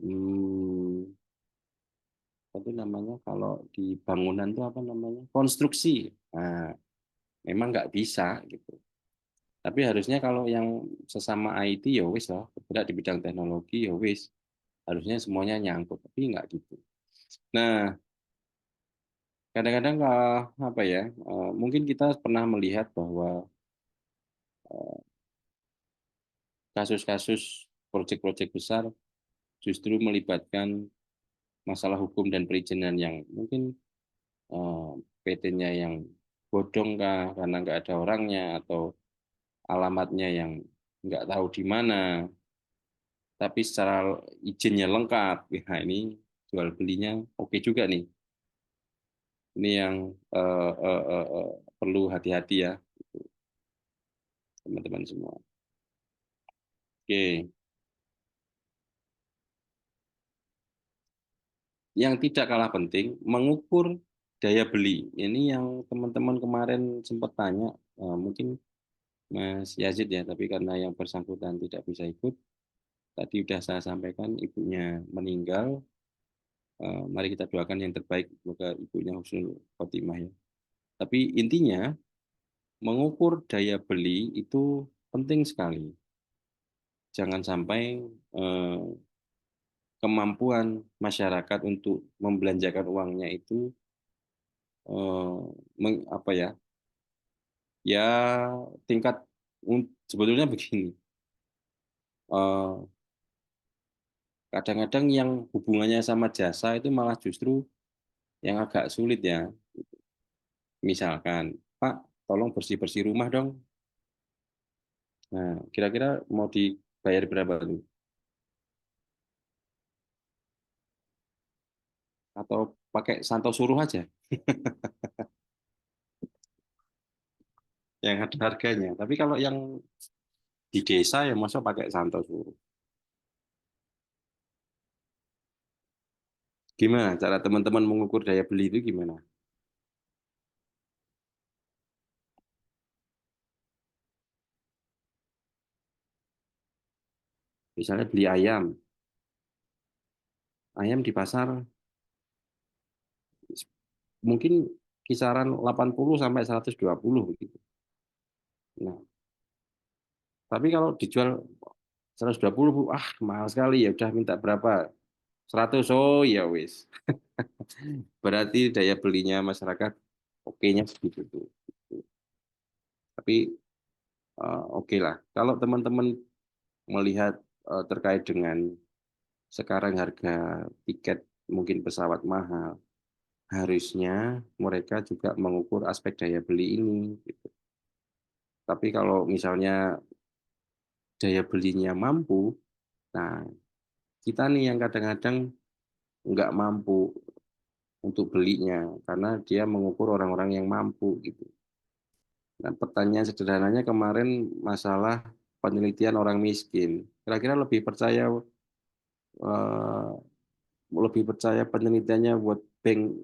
hmm, apa itu namanya kalau di bangunan itu apa namanya konstruksi. Nah, memang nggak bisa gitu. Tapi harusnya kalau yang sesama IT ya wis lah, bergerak di bidang teknologi ya wis, harusnya semuanya nyangkut. Tapi nggak gitu. Nah, kadang-kadang apa ya, mungkin kita pernah melihat bahwa kasus-kasus proyek-proyek besar justru melibatkan masalah hukum dan perizinan yang mungkin PT-nya yang bodong kah karena nggak ada orangnya atau alamatnya yang nggak tahu di mana, tapi secara izinnya lengkap. Nah ini jual belinya oke juga nih. Ini yang perlu hati-hati ya, teman-teman semua. Oke, yang tidak kalah penting mengukur daya beli. Ini yang teman-teman kemarin sempat tanya, mungkin Mas Yazid ya, tapi karena yang bersangkutan tidak bisa ikut, tadi sudah saya sampaikan ibunya meninggal. Mari kita doakan yang terbaik, semoga ibunya husnul khotimah ya. Tapi intinya mengukur daya beli itu penting sekali. Jangan sampai eh, kemampuan masyarakat untuk membelanjakan uangnya itu apa ya Ya, tingkat sebetulnya begini. Kadang-kadang yang hubungannya sama jasa itu malah justru yang agak sulit ya. Misalkan, Pak, tolong bersih-bersih rumah dong. Nah, kira-kira mau dibayar berapa tuh? Atau pakai Santo suruh aja yang ada harganya. Tapi kalau yang di desa ya masa pakai Santo suruh. Gimana cara teman-teman mengukur daya beli itu gimana? Misalnya beli ayam, ayam di pasar mungkin kisaran 80 sampai 120 begitu. Nah, tapi kalau dijual 120, mahal sekali ya udah minta berapa? 100. Oh ya wis. Berarti daya belinya masyarakat oke-nya segitu tuh. Tapi oke lah. Kalau teman-teman melihat terkait dengan sekarang harga tiket mungkin pesawat mahal, harusnya mereka juga mengukur aspek daya beli ini, gitu. Tapi kalau misalnya daya belinya mampu, nah kita nih yang kadang-kadang nggak mampu untuk belinya karena dia mengukur orang-orang yang mampu gitu. Nah, pertanyaan sederhananya kemarin masalah penelitian orang miskin. Kira-kira eh, lebih percaya penelitiannya buat Bank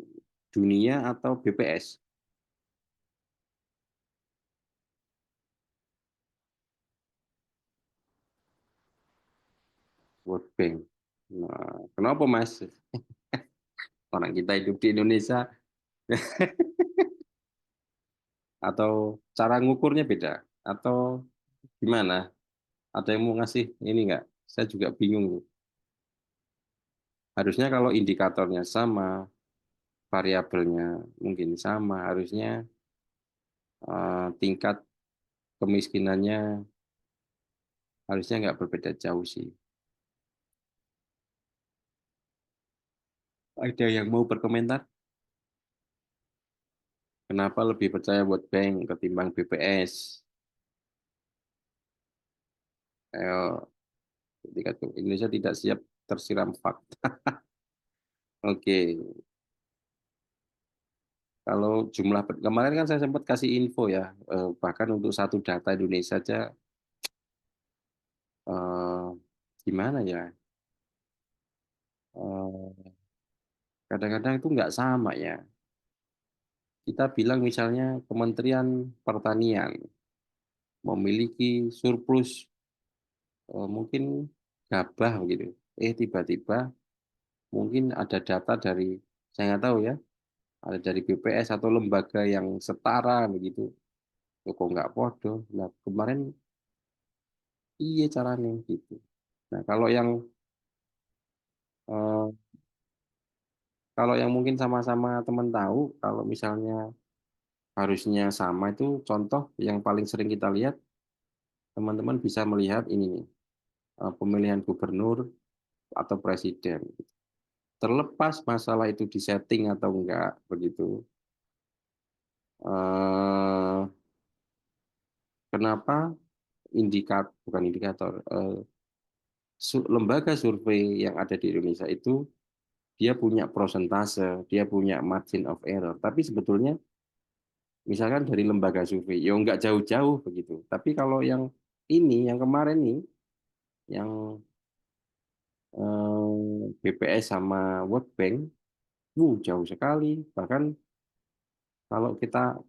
Dunia atau BPS? World Bank. Nah, kenapa Mas? Orang kita hidup di Indonesia atau cara ngukurnya beda atau gimana? Ada yang mau ngasih ini nggak? Saya juga bingung. Harusnya kalau indikatornya sama, variabelnya mungkin sama, harusnya tingkat kemiskinannya harusnya nggak berbeda jauh sih. Ada yang mau berkomentar? Kenapa lebih percaya buat bank ketimbang BPS? Ayo, ketika Indonesia tidak siap tersiram fakta. Oke, kalau jumlah kemarin kan saya sempat kasih info ya, bahkan untuk satu data Indonesia saja eh, gimana ya? Kadang-kadang itu nggak sama ya. Kita bilang misalnya Kementerian Pertanian memiliki surplus mungkin gabah gitu. Tiba-tiba mungkin ada data dari saya nggak tahu ya, ada dari BPS atau lembaga yang setara begitu. Kok nggak podo? Nah kemarin iya caranya gitu. Nah eh, kalau yang mungkin sama-sama teman tahu, kalau misalnya harusnya sama itu contoh yang paling sering kita lihat, teman-teman bisa melihat ini nih, pemilihan gubernur atau presiden. Terlepas masalah itu disetting atau enggak begitu. Eh, Kenapa bukan indikator, lembaga survei yang ada di Indonesia itu dia punya prosentase, dia punya margin of error. Tapi sebetulnya misalkan dari lembaga survei, ya nggak jauh-jauh begitu. Tapi kalau yang ini, yang kemarin nih, yang BPS sama World Bank, jauh sekali. Bahkan kalau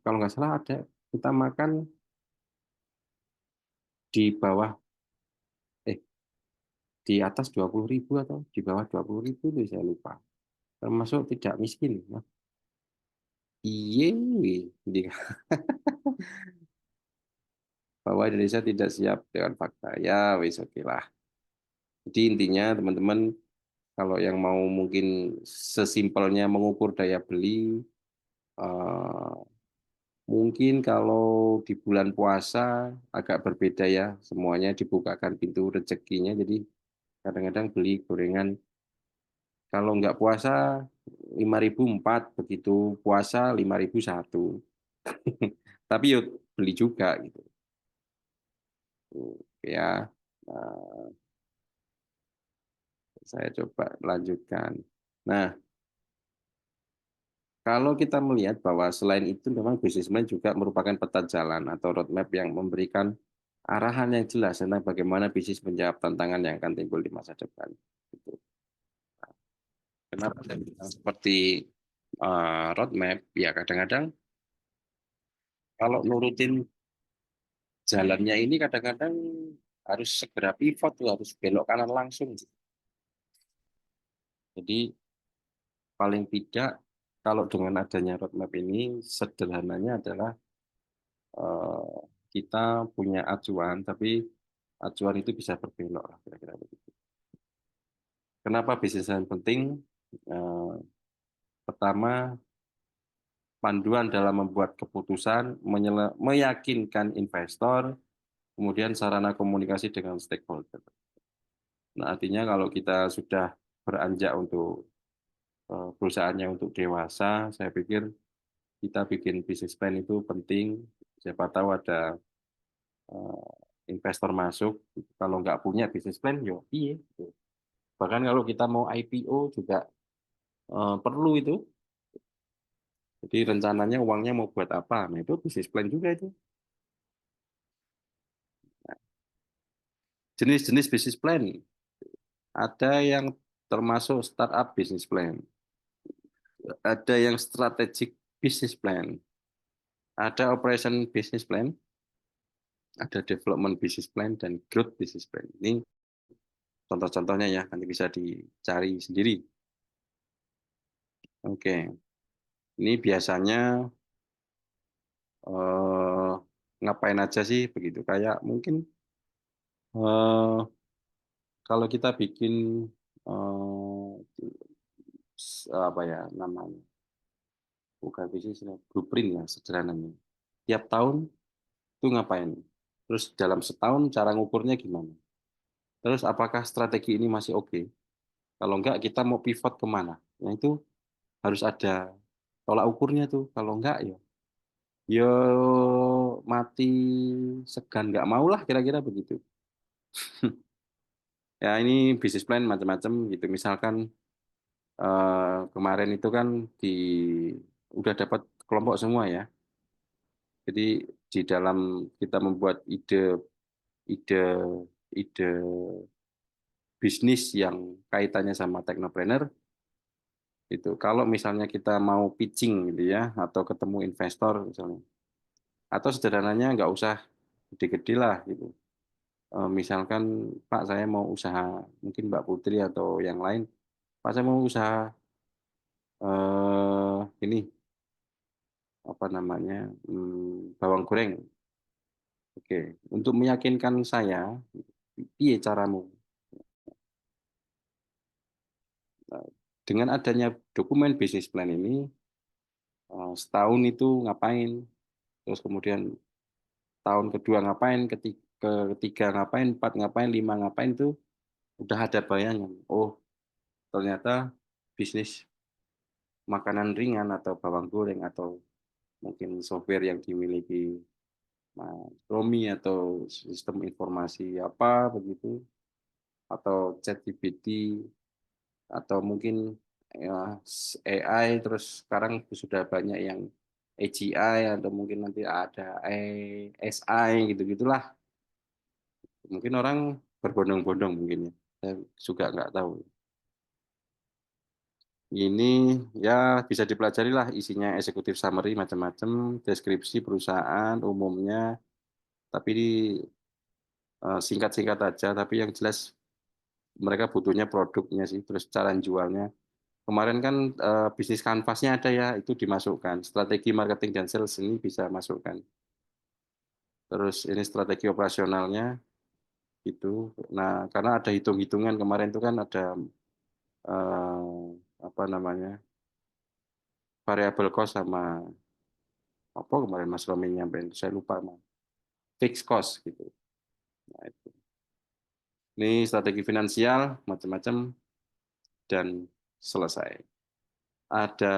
kalau nggak salah ada, kita makan di bawah, eh, di atas 20.000 atau di bawah 20.000 itu saya lupa. Termasuk tidak miskin. Nah, iya, di bahwa Indonesia tidak siap dengan fakta. Ya, wis oke lah. Jadi intinya teman-teman kalau yang mau mungkin sesimpelnya mengukur daya beli, eh, Mungkin kalau di bulan puasa agak berbeda ya, semuanya dibukakan pintu rezekinya, jadi kadang-kadang beli gorengan, kalau nggak puasa 5.000 4, begitu puasa 5.000 1. Tapi yuk beli juga gitu. Ya, nah, saya coba lanjutkan. Nah, kalau kita melihat bahwa selain itu memang bisnismen juga merupakan peta jalan atau roadmap yang memberikan arahan yang jelas tentang bagaimana bisnis menjawab tantangan yang akan timbul di masa depan. Gitu. Kenapa saya bilang seperti roadmap? Ya kadang-kadang kalau nurutin jalannya ini kadang-kadang harus segera pivot tuh, harus belok kanan langsung. Jadi paling tidak kalau dengan adanya roadmap ini sederhananya adalah eh, kita punya acuan, tapi acuan itu bisa berbelok lah kira-kira begitu. Kenapa bisnis yang penting? Eh, Pertama, panduan dalam membuat keputusan, meyakinkan investor, kemudian sarana komunikasi dengan stakeholder. Nah, artinya kalau kita sudah beranjak untuk perusahaannya untuk dewasa, saya pikir kita bikin bisnis plan itu penting. Siapa tahu ada eh, investor masuk. Kalau nggak punya bisnis plan, yo iya. Bahkan kalau kita mau IPO juga perlu itu. Jadi rencananya uangnya mau buat apa? Nah itu bisnis plan juga itu. Jenis-jenis bisnis plan. Ada yang termasuk startup bisnis plan. Ada yang strategic business plan. Ada operation business plan. Ada development business plan dan growth business plan. Ini contoh-contohnya ya, nanti bisa dicari sendiri. Oke, ini biasanya eh, ngapain aja sih begitu? Kayak mungkin eh, kalau kita bikin apa ya namanya, bukan bisnis, blueprint ya sederhananya. Tiap tahun itu ngapain? Terus dalam setahun cara ngukurnya gimana? Terus apakah strategi ini masih oke? Kalau enggak kita mau pivot kemana? Nah itu harus ada tolak ukurnya tuh. Kalau enggak ya yo mati segan nggak mau lah kira-kira begitu. Ya ini bisnis plan macam-macam gitu. Misalkan kemarin itu kan di udah dapat kelompok semua ya. Jadi di dalam kita membuat ide ide bisnis yang kaitannya sama teknopreneur itu. Kalau misalnya kita mau pitching gitu ya atau ketemu investor misalnya. Atau sederhananya nggak usah gede-gede lah gitu. Misalkan Pak saya mau usaha, mungkin Mbak Putri atau yang lain, Pak saya mau usaha ini apa namanya bawang goreng. Oke, untuk meyakinkan saya, piye caramu? Nah, dengan adanya dokumen bisnis plan ini, setahun itu ngapain, terus kemudian tahun kedua ngapain, ketiga ngapain, empat ngapain, lima ngapain itu udah ada bayangan. Oh, ternyata bisnis makanan ringan atau bawang goreng atau mungkin software yang dimiliki Mas Romi atau sistem informasi apa begitu atau ChatGPT atau mungkin ya, AI terus sekarang sudah banyak yang AGI atau mungkin nanti ada SI gitu-gitulah. Mungkin orang berbondong-bondong mungkin ya. Saya juga nggak tahu. Ini ya bisa dipelajari lah isinya executive summary macam-macam, deskripsi perusahaan umumnya, tapi singkat-singkat aja. Tapi yang jelas mereka butuhnya produknya sih, terus cara jualnya. Kemarin kan bisnis kanvasnya ada ya, itu dimasukkan. Strategi marketing dan sales ini bisa masukkan. Terus ini strategi operasionalnya itu. Nah, karena ada hitung-hitungan kemarin itu kan ada apa namanya variable cost sama Apa kemarin Mas Romi nyampein, saya lupa, Mas. Fixed cost gitu. Nah, itu. Ini strategi finansial macam-macam dan selesai. Ada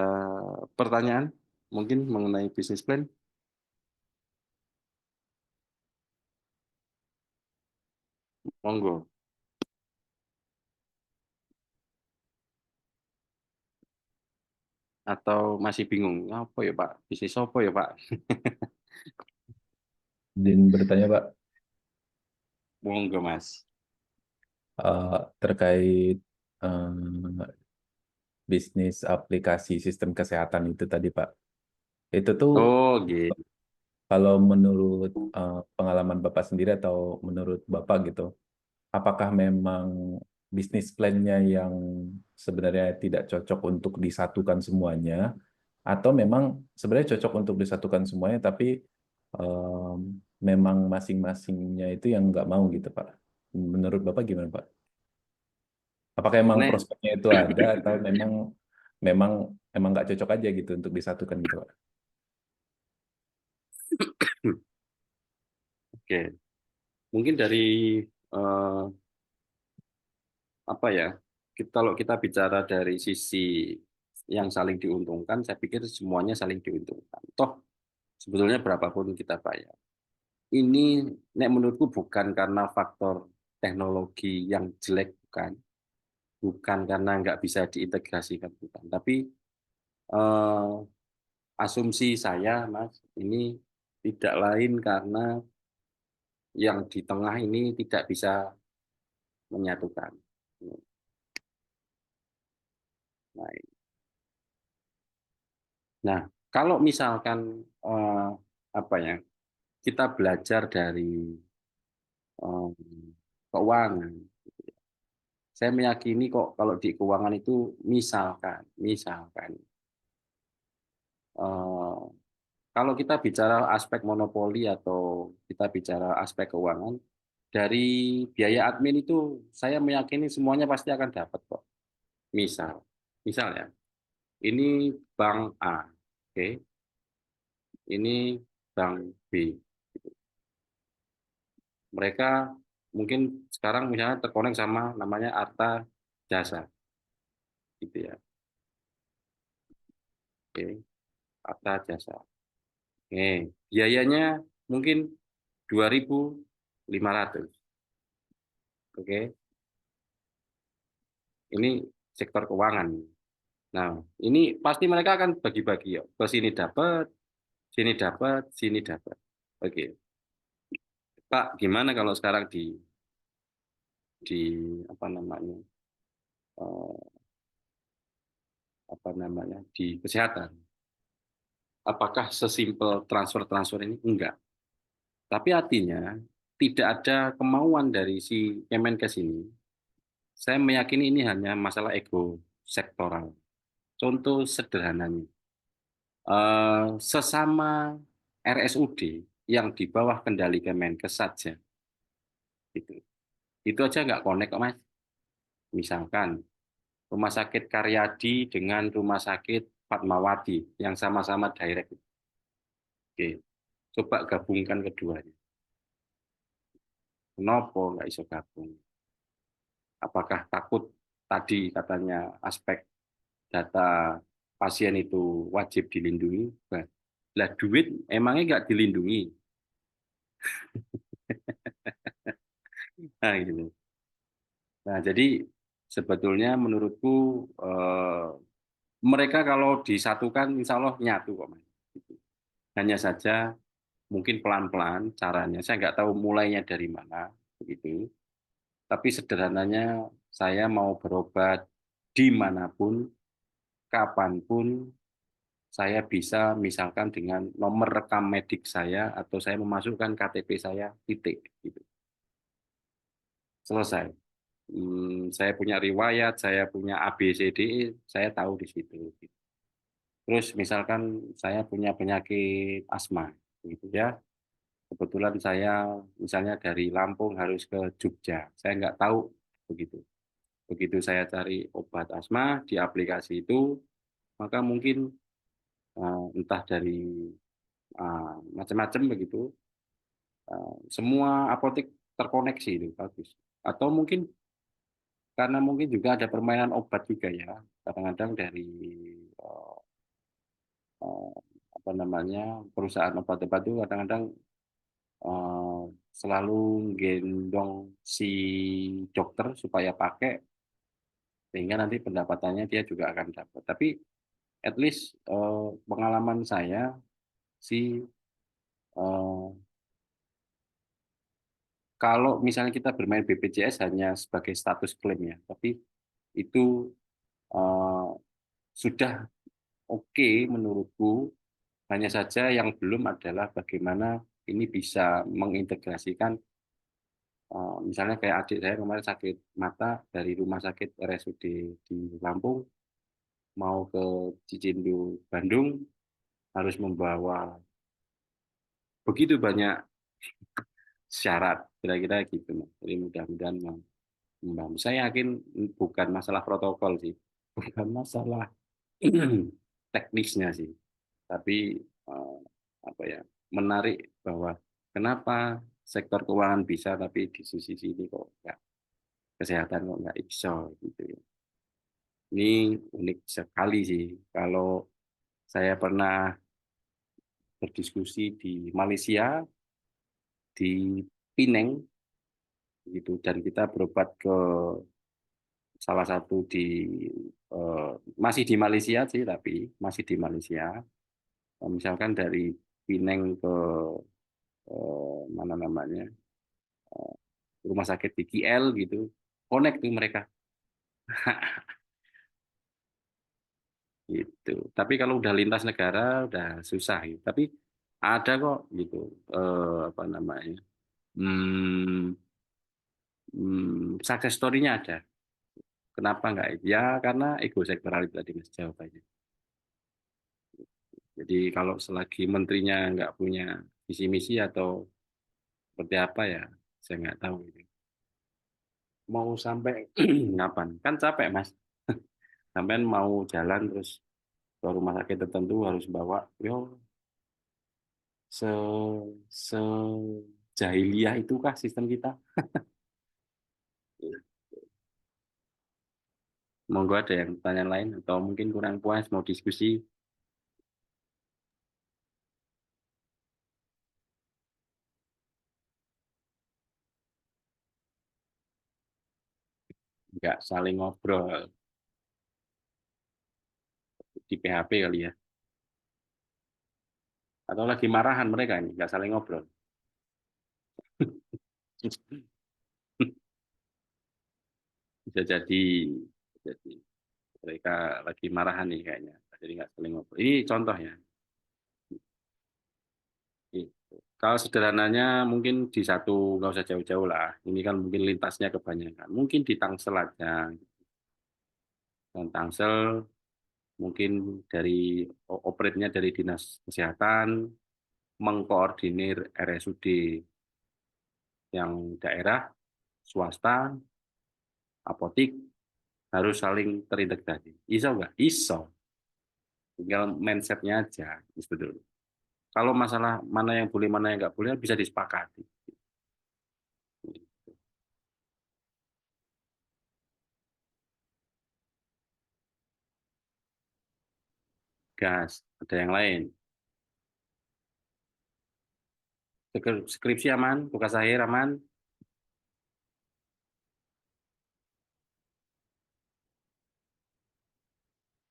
pertanyaan mungkin mengenai bisnis plan? Monggo. Atau masih bingung, apa ya Pak? Bisnis apa ya Pak? Izin bertanya Pak, Monggo Mas. terkait bisnis aplikasi sistem kesehatan itu tadi Pak. Itu tuh Oh, gitu. kalau menurut pengalaman Bapak sendiri atau menurut Bapak gitu, apakah memang bisnis plan-nya yang sebenarnya tidak cocok untuk disatukan semuanya, atau memang sebenarnya cocok untuk disatukan semuanya, tapi em, memang masing-masingnya itu yang nggak mau gitu Pak? Menurut Bapak gimana Pak? Apakah emang Nek, prospeknya itu ada atau memang memang emang nggak cocok aja gitu untuk disatukan gitu Pak? oke. Mungkin dari eh, apa ya? Kalau kita bicara dari sisi yang saling diuntungkan, saya pikir semuanya saling diuntungkan. Toh sebetulnya berapapun kita bayar. Ini nek menurutku bukan karena faktor teknologi yang jelek, bukan karena nggak bisa diintegrasikan, bukan. Tapi eh, asumsi saya, Mas, ini tidak lain karena yang di tengah ini tidak bisa menyatukan. Nah, nah, kalau misalkan apa ya, kita belajar dari eh, keuangan, saya meyakini kok kalau di keuangan itu misalkan eh, kalau kita bicara aspek monopoli atau kita bicara aspek keuangan, dari biaya admin itu saya meyakini semuanya pasti akan dapat kok. Misal, misalnya, ini bank A, oke, ini bank B. Mereka mungkin sekarang misalnya terkonek sama namanya Arta Jasa, gitu ya. Oke, Arta Jasa. Oke, biayanya mungkin 2.500. Oke, ini sektor keuangan. Nah, ini pasti mereka akan bagi-bagi ya. Ke sini dapat, sini dapat, sini dapat. Oke, Pak, gimana kalau sekarang di apa namanya eh, apa namanya di kesehatan? Apakah sesimpel transfer-transfer ini? Enggak. Tapi artinya tidak ada kemauan dari si Kemenkes ini. Saya meyakini ini hanya masalah ego sektoral. Contoh sederhananya, sesama RSUD yang di bawah kendali Kemenkes saja, gitu. Itu aja nggak connect kok Mas. Misalkan Rumah Sakit Karyadi dengan Rumah Sakit Fatmawati yang sama-sama direct. Oke, coba gabungkan keduanya. Kenapa nggak iso gabung? Apakah takut tadi katanya aspek data pasien itu wajib dilindungi? Lah duit emangnya nggak dilindungi? Nah, gitu. Nah, jadi sebetulnya menurutku mereka kalau disatukan insya Allah nyatu kok, Mas. Gitu. Hanya saja mungkin pelan-pelan caranya. Saya nggak tahu mulainya dari mana, begitu. Tapi sederhananya saya mau berobat dimanapun, kapanpun, saya bisa misalkan dengan nomor rekam medik saya atau saya memasukkan KTP saya, titik. Gitu. Selesai. Saya punya riwayat, saya punya ABCD, saya tahu di situ. Terus misalkan saya punya penyakit asma, gitu ya. Kebetulan saya misalnya dari Lampung harus ke Jogja, saya nggak tahu begitu. Begitu saya cari obat asma di aplikasi itu, maka mungkin entah dari macam-macam begitu. Semua apotek terkoneksi itu bagus. Atau mungkin karena mungkin juga ada permainan obat juga ya. Kadang-kadang dari eh, eh, apa namanya perusahaan obat-obat itu kadang-kadang eh, selalu gendong si dokter supaya pakai sehingga nanti pendapatannya dia juga akan dapat. Tapi at least pengalaman saya sih kalau misalnya kita bermain BPJS hanya sebagai status klaim ya, tapi itu eh, sudah oke menurutku. Hanya saja yang belum adalah bagaimana ini bisa mengintegrasikan, misalnya kayak adik saya kemarin sakit mata dari rumah sakit RSUD di Lampung mau ke Cicindu Bandung harus membawa begitu banyak syarat, kira-kira gitu. Mas. Jadi mudah-mudahan membantu. Saya yakin bukan masalah protokol sih, bukan masalah teknisnya sih, tapi eh, apa ya menarik bahwa kenapa sektor keuangan bisa tapi di sisi sini kok nggak, kesehatan kok nggak bisa gitu ya. Ini unik sekali sih. Kalau saya pernah berdiskusi di Malaysia di Penang gitu dan kita berobat ke salah satu di eh, masih di Malaysia sih tapi masih di Malaysia. Misalkan dari Penang ke mana namanya rumah sakit di KL gitu, connect tuh mereka gitu. Tapi kalau udah lintas negara udah susah gitu. Tapi ada kok gitu apa namanya success story-nya ada. Kenapa nggak? Ya karena ego sektoral itu tadi mas jawabannya. Jadi kalau selagi menterinya nggak punya visi misi atau seperti apa ya, saya nggak tahu gitu. Mau sampai kapan? Kan capek mas. Sampai mau jalan terus ke rumah sakit tertentu harus bawa, yo se se jahiliyah itukah sistem kita? Monggo ada yang tanya lain atau mungkin kurang puas mau diskusi, nggak saling ngobrol di PHP kali ya? Atau lagi marahan mereka ini nggak saling ngobrol? Bisa jadi mereka lagi marahan nih kayaknya, jadi nggak saling ngobrol. Ini contohnya. Gitu. Kalau sederhananya mungkin di satu nggak usah jauh-jauh lah. Ini kan mungkin lintasnya kebanyakan. Mungkin di Tangsel aja. Dan Tangsel mungkin dari operate-nya dari dinas kesehatan mengkoordinir RSUD yang daerah, swasta, apotik harus saling terintegrasi. Iso nggak? Iso. Tinggal mindset-nya aja. Sebetulnya. Kalau masalah mana yang boleh, mana yang nggak boleh bisa disepakati. Gas, ada yang lain. Skripsi aman, tugas akhir aman,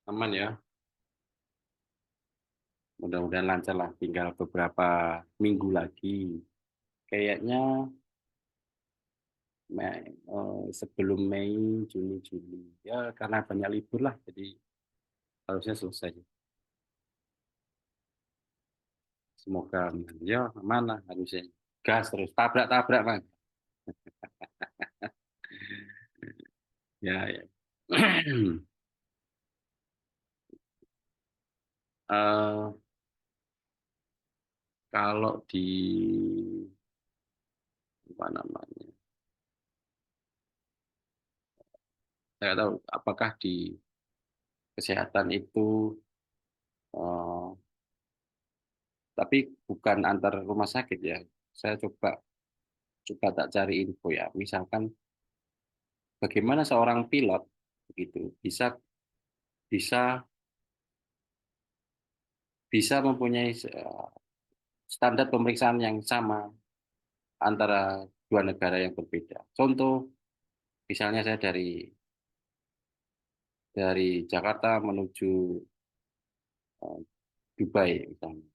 aman ya. Mudah-mudahan lancar lah. Tinggal beberapa minggu lagi. Kayaknya sebelum Mei, Juni, Juli. Ya karena banyak libur lah, jadi harusnya selesai. Semoga ya aman lah harusnya. Gas terus, tabrak-tabrak man. Ya, ya. Eh, kalau di apa namanya, saya nggak tahu apakah di kesehatan itu eh, Tapi bukan antar rumah sakit ya. Saya coba tak cari info ya. Misalkan bagaimana seorang pilot begitu bisa bisa bisa mempunyai standar pemeriksaan yang sama antara dua negara yang berbeda. Contoh, misalnya saya dari Jakarta menuju eh, Dubai misalnya.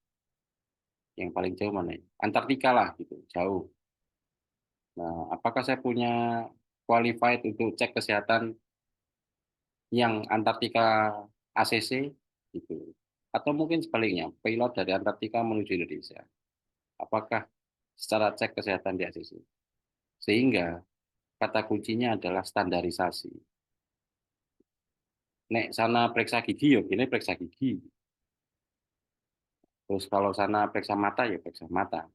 Yang paling jauh mana ya? Antartika lah gitu, jauh. Nah, apakah saya punya qualified untuk cek kesehatan yang Antartika ACC gitu? Atau mungkin sebaliknya, pilot dari Antartika menuju Indonesia. Apakah secara cek kesehatan di ACC? Sehingga kata kuncinya adalah standarisasi. Nek sana periksa gigi, ya ini periksa gigi. Terus kalau sana periksa mata, ya periksa mata.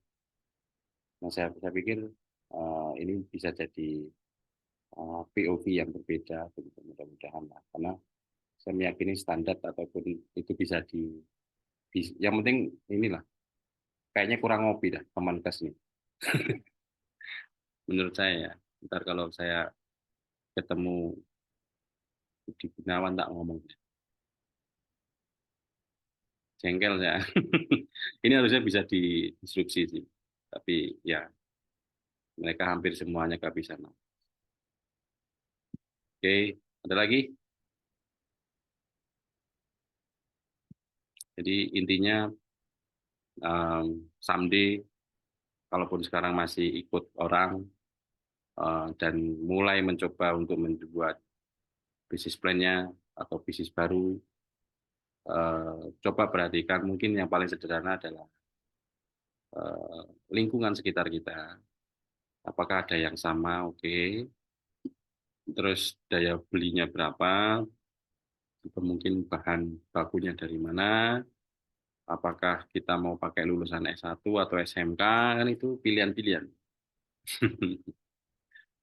Nah, saya pikir ini bisa jadi POV yang berbeda, begitu mudah-mudahan lah. Karena saya meyakini standar ataupun itu yang penting inilah, kayaknya kurang ngopi dah, Kemenkes nih. Menurut saya ya, ntar kalau saya ketemu di Gunawan tak ngomong, jengkel ya. Ini harusnya bisa diinstruksi sih. Tapi ya, mereka hampir semuanya kehabisan. Oke, ada lagi? Jadi intinya someday, kalaupun sekarang masih ikut orang dan mulai mencoba untuk membuat bisnis plan-nya atau bisnis baru, coba perhatikan mungkin yang paling sederhana adalah lingkungan sekitar kita. Apakah ada yang sama? Oke. Terus daya belinya berapa? Atau mungkin bahan bakunya dari mana? Apakah kita mau pakai lulusan S1 atau SMK? Kan itu pilihan-pilihan.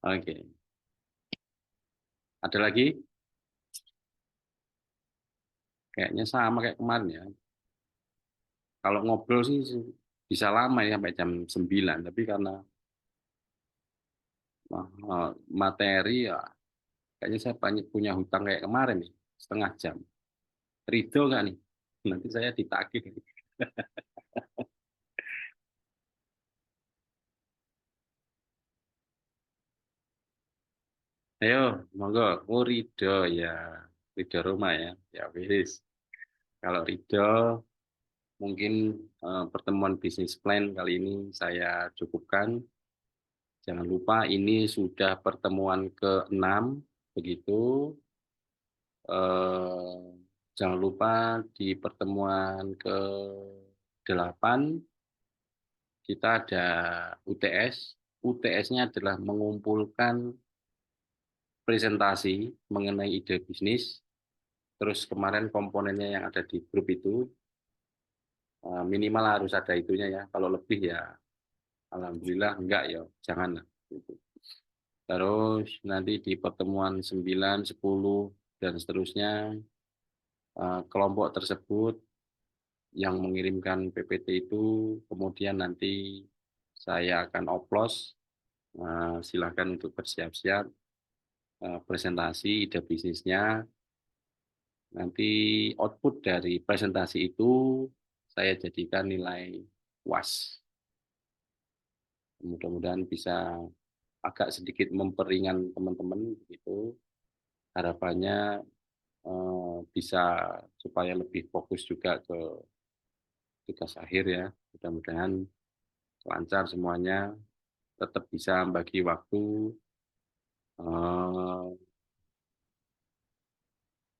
Oke. Ada lagi? Kayaknya sama kayak kemarin ya. Kalau ngobrol sih bisa lama ya sampai jam 9, tapi karena materi ya kayaknya saya punya hutang kayak kemarin nih, 1/2 jam. Ridho nggak nih? Nanti saya ditagih. Ayo, monggo. Oh, Ridho ya. Ridho rumah ya. Ya wis. Kalau Ridho, mungkin pertemuan bisnis plan kali ini saya cukupkan. Jangan lupa ini sudah pertemuan ke-6, begitu. Eh, jangan lupa di pertemuan ke-8 kita ada UTS. UTS-nya adalah mengumpulkan presentasi mengenai ide bisnis. Terus kemarin komponennya yang ada di grup itu minimal harus ada itunya ya. Kalau lebih ya alhamdulillah, enggak ya janganlah. Gitu. Terus nanti di pertemuan 9, 10 dan seterusnya kelompok tersebut yang mengirimkan PPT itu kemudian nanti saya akan oplos. Silakan untuk bersiap-siap presentasi ide bisnisnya. Nanti output dari presentasi itu saya jadikan nilai UAS. Mudah-mudahan bisa agak sedikit memperingan teman-teman gitu. Harapannya bisa supaya lebih fokus juga ke tugas akhir ya. Mudah-mudahan lancar semuanya, tetap bisa bagi waktu. Eh,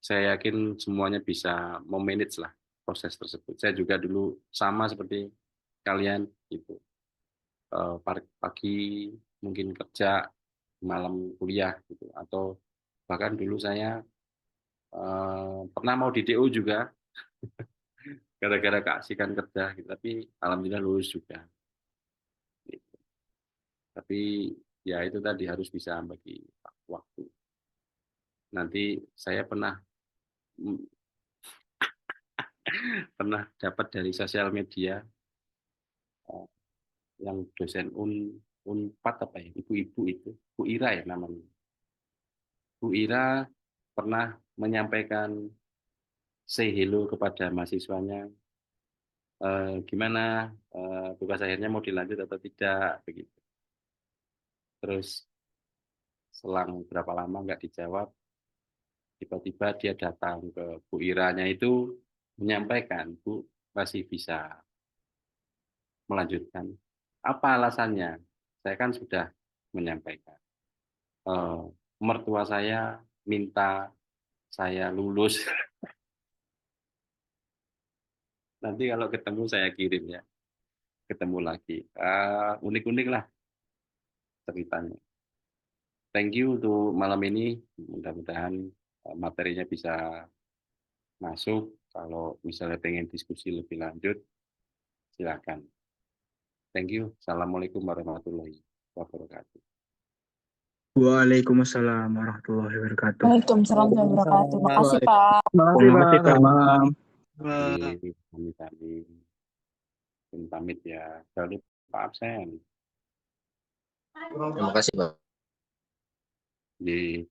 saya yakin semuanya bisa memanage lah proses tersebut. Saya juga dulu sama seperti kalian gitu. Pagi mungkin kerja, malam kuliah gitu. Atau bahkan dulu saya pernah mau di DO juga gara-gara keasikan kerja gitu. Tapi alhamdulillah lulus juga. Gitu. Tapi ya itu tadi harus bisa bagi waktu. Nanti saya pernah dapat dari sosial media yang dosen Unpad apa ya, ibu-ibu itu, Bu Ira ya namanya. Bu Ira pernah menyampaikan say hello kepada mahasiswanya, gimana tugas akhirnya mau dilanjut atau tidak begitu. Terus selang berapa lama nggak dijawab, tiba-tiba dia datang ke Bu Iranya itu menyampaikan, Bu masih bisa melanjutkan. Apa alasannya? Saya kan sudah menyampaikan. Mertua saya minta saya lulus. Nanti kalau ketemu saya kirim ya. Ketemu lagi. Unik-unik lah ceritanya. Thank you untuk malam ini. Mudah-mudahan materinya bisa masuk. Kalau misalnya pengen diskusi lebih lanjut, silakan. Thank you. Assalamualaikum warahmatullahi wabarakatuh. Waalaikumsalam warahmatullahi wabarakatuh. Waalaikumsalam warahmatullahi wabarakatuh. Makasih, Pak. Terima kasih, Pak. Selamat malam. Kami pamit ya. Jangan lupa absen. Terima kasih, Pak. Di